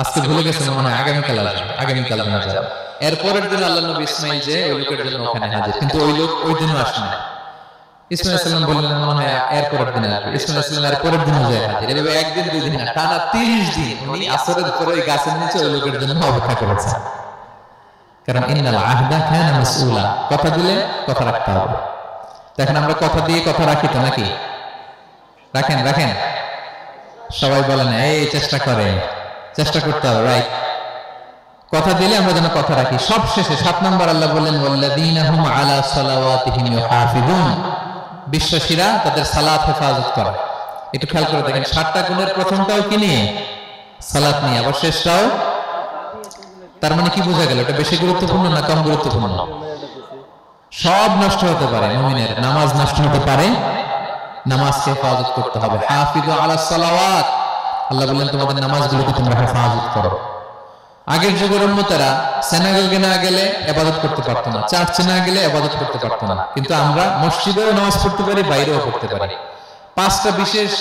আজকে ভুলে গেছেন, মনে হয় আগামীকাল আসবে, আগামীকাল না যাবে। এরপরের দিন আল্লাহ নবী ইসমাঈল যে ওই লোকের জন্য ওখানে হাজির, কিন্তু ওই লোক ওই দিনও আসে না। ইসমাঈল সাল্লাম বললেন মনে হয় এরপরের দিন আসবে। ইসমাঈল সাল্লাম এরপরের দিনও যায় হাজির। এভাবে একদিন দুই দিন না, টানা 30 দিন উনি আসরের পরে ওই গাছের নিচে ওই লোকের জন্য অপেক্ষা করেছেন। কারণ ইন্নাল আহদা কানা মাসউলা, কথা দিলে কথা রাখতে হবে। দেখেন আমরা কথা দিয়ে কথা রাখি তো নাকি? রাখেন রাখেন, সবাই বলেন এই চেষ্টা করে, চেষ্টা করতে হবে, রাইট? কথা দিলে আমরা যেন কথা রাখি। সব শেষে 7 নম্বর আল্লাহ বললেন ওয়াল্লাযীনা হুম আলা সালাওয়াতিহিম ইউহাফিজুন, বিশ্বাসীরা তাদের সালাত হেফাজত করে। একটু খেয়াল করে দেখেন, 7টা গুণের প্রথমটাও কি নিয়ে? সালাত নিয়ে, আবার শেষটাও। তার মানে কি বোঝা গেল? এটা বেশি গুরুত্বপূর্ণ না কম গুরুত্বপূর্ণ? সব নষ্ট হতে পারে, মুমিনের নামাজ নষ্ট হতে পারে, নামাজকে হেফাজত করতে হবে। হাফিজু আলা সালাওয়াত, আল্লাহ বললেন তোমাদের নামাজগুলোকে তোমরা হেফাজত করো। আগের যুগের উম্মতেরা সিনাগোগে না গেলে ইবাদত করতে পারতো না, চার্চে না গেলে ইবাদত করতে পারতো না, কিন্তু আমরা মসজিদেও নামাজ পড়তে পারি, বাইরেও পড়তে পারি। 5টা বিশেষ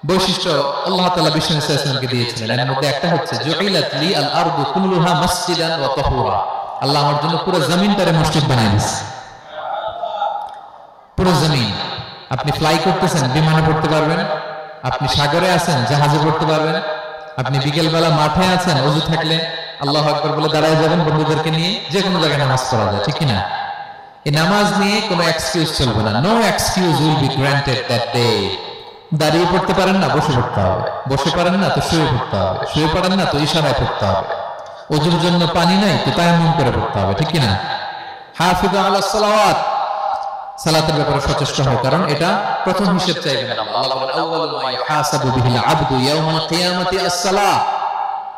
বৈশিষ্ট্য আল্লাহ তাআলা বিষ্ণু সাল্লাল্লাহু আলাইহি ওয়াসাল্লামকে দিয়েছিলেন। এর মধ্যে একটা হচ্ছে জুইলাত লি আল আরদু কুল্লুহা মাসজিদান ওয়া তাহুরা, আল্লাহ আমার জন্য পুরো জমিনটারে মসজিদ বানাই দিয়েছে। পুরো জমিন, আপনি ফ্লাই করতেছেন, বিমানে পড়তে পারবেন, আপনি সাগরে আছেন, জাহাজে পড়তে পারবেন, আপনি বিকেল বেলা মাঠে আছেন, ওযু থাকলে আল্লাহু আকবার বলে দাঁড়ায় যাবেন, বন্ধুদেরকে নিয়ে যে কোনো জায়গায় নামাজ পড়া যায়, ঠিক কি না? এই নামাজ নিয়ে কোনো এক্সকিউজ চলবে না। No excuse will be granted that day. দাঁড়িয়ে পড়তে পারেন না, বসে পড়তে হবে। বসে পারেন না তো শুয়ে পড়তে হবে। শুয়ে পারেন না তো ইশারায় পড়তে হবে। ওযুর জন্য পানি নাই তো তায়াম্মুম করে পড়তে হবে, ঠিক কি না? হাফিজু আলাস সালাওয়াত, সালাতের ব্যাপারে সচেষ্ট হও, কারণ এটা প্রথম হিসাব চাইবেন আল্লাহ। আল্লাহ বলেন আউয়ালু মা ইউহাসাবু বিহিল আবদু ইয়াউমাল কিয়ামাতি আস-সালাহ,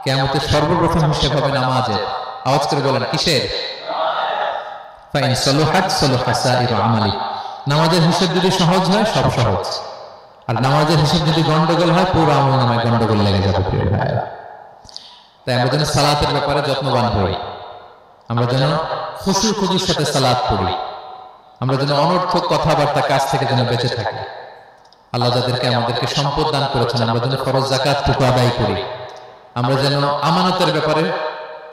কিয়ামতের সর্বপ্রথম হিসাব হবে নামাজের। আওয়াজ করে বলেন কিসের? ফাইন সালাহাত সালাহা সাইরু আমালি, নামাজের হিসাব যদি সহজ হয় সব সহজ, আর নামাজের হিসাব যদি গন্ডগোল হয় পুরো আমলনামায় গন্ডগোল লেগে যাবে প্রিয় ভাইরা। তাই আমরা যেন সালাতের ব্যাপারে যত্নবান হই, আমরা যেন খুশুর সাথে সালাত পড়ি, আমরা যেন অনর্থক কথাবার্তা কাজ থেকে যেন বেঁচে থাকি। আল্লাহ যাদেরকে আমাদেরকে সম্পদ দান করেছেন, আমরা যেন ফরজ যাকাতটুকু আদায় করি, আমরা যেন আমানতের ব্যাপারে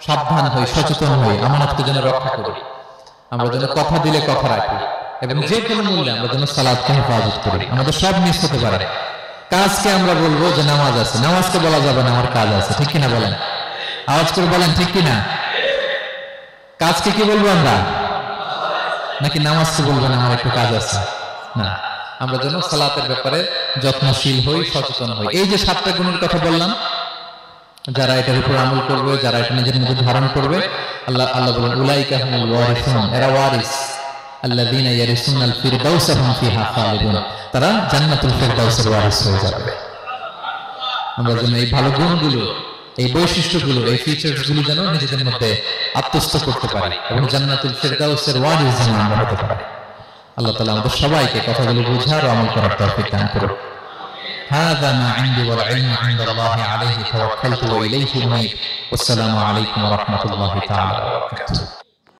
সাবধান হই, সচেতন হই, আমানতকে যেন রক্ষা করি, আমরা যেন কথা দিলে কথা রাখি, এবং যে কোনো মূল্যে আমরা যেন সালাতকে হেফাজত করি। আমাদের সব মিস হতে পারে। কাজকে আমরা বলবো যে নামাজ আছে, নামাজকে বলা যাবে না আমার কাজ আছে, ঠিক কিনা বলেন? আওয়াজ করে বলেন ঠিক কিনা? কাজকে কি বলবো আমরা? নাকি নামাজকে বলবেন আমার একটু কাজ আছে? না, আমরা যেন সালাতের ব্যাপারে যত্নশীল হই, সচেতন হই। এই যে 7টা গুণের কথা বললাম, যারা এটার উপর আমল করবে, যারা এটা নিজের মধ্যে ধারণ করবে, আল্লাহ বলেন উলাইকা হুমুল ওয়ারিসুন, এরা ওয়ারিস, আল্লাযীনা ইয়ারিসুনাল ফিরদাউসা হুম ফিহা খালিদুন, তারা জান্নাতুল ফিরদাউসের ওয়ারিস হয়ে যাবে। আমরা যেন এই ভালো গুণগুলো, এই বৈশিষ্ট্যগুলো, এই ফিচারসগুলো যেন নিজেদের মধ্যে আত্মস্থ করতে পারি এবং জান্নাতুল ফিরদাউসের ওয়ারিস যেন আমরা হতে পারি। আল্লাহ তাআলা আমাদের সবাইকে কথাগুলো বোঝার ও আমল করার তৌফিক দান করুন। هذا ما عندي والعلم عند الله عليه توكلت وإليه أنيب والسلام عليكم ورحمة الله تعالى وبركاته.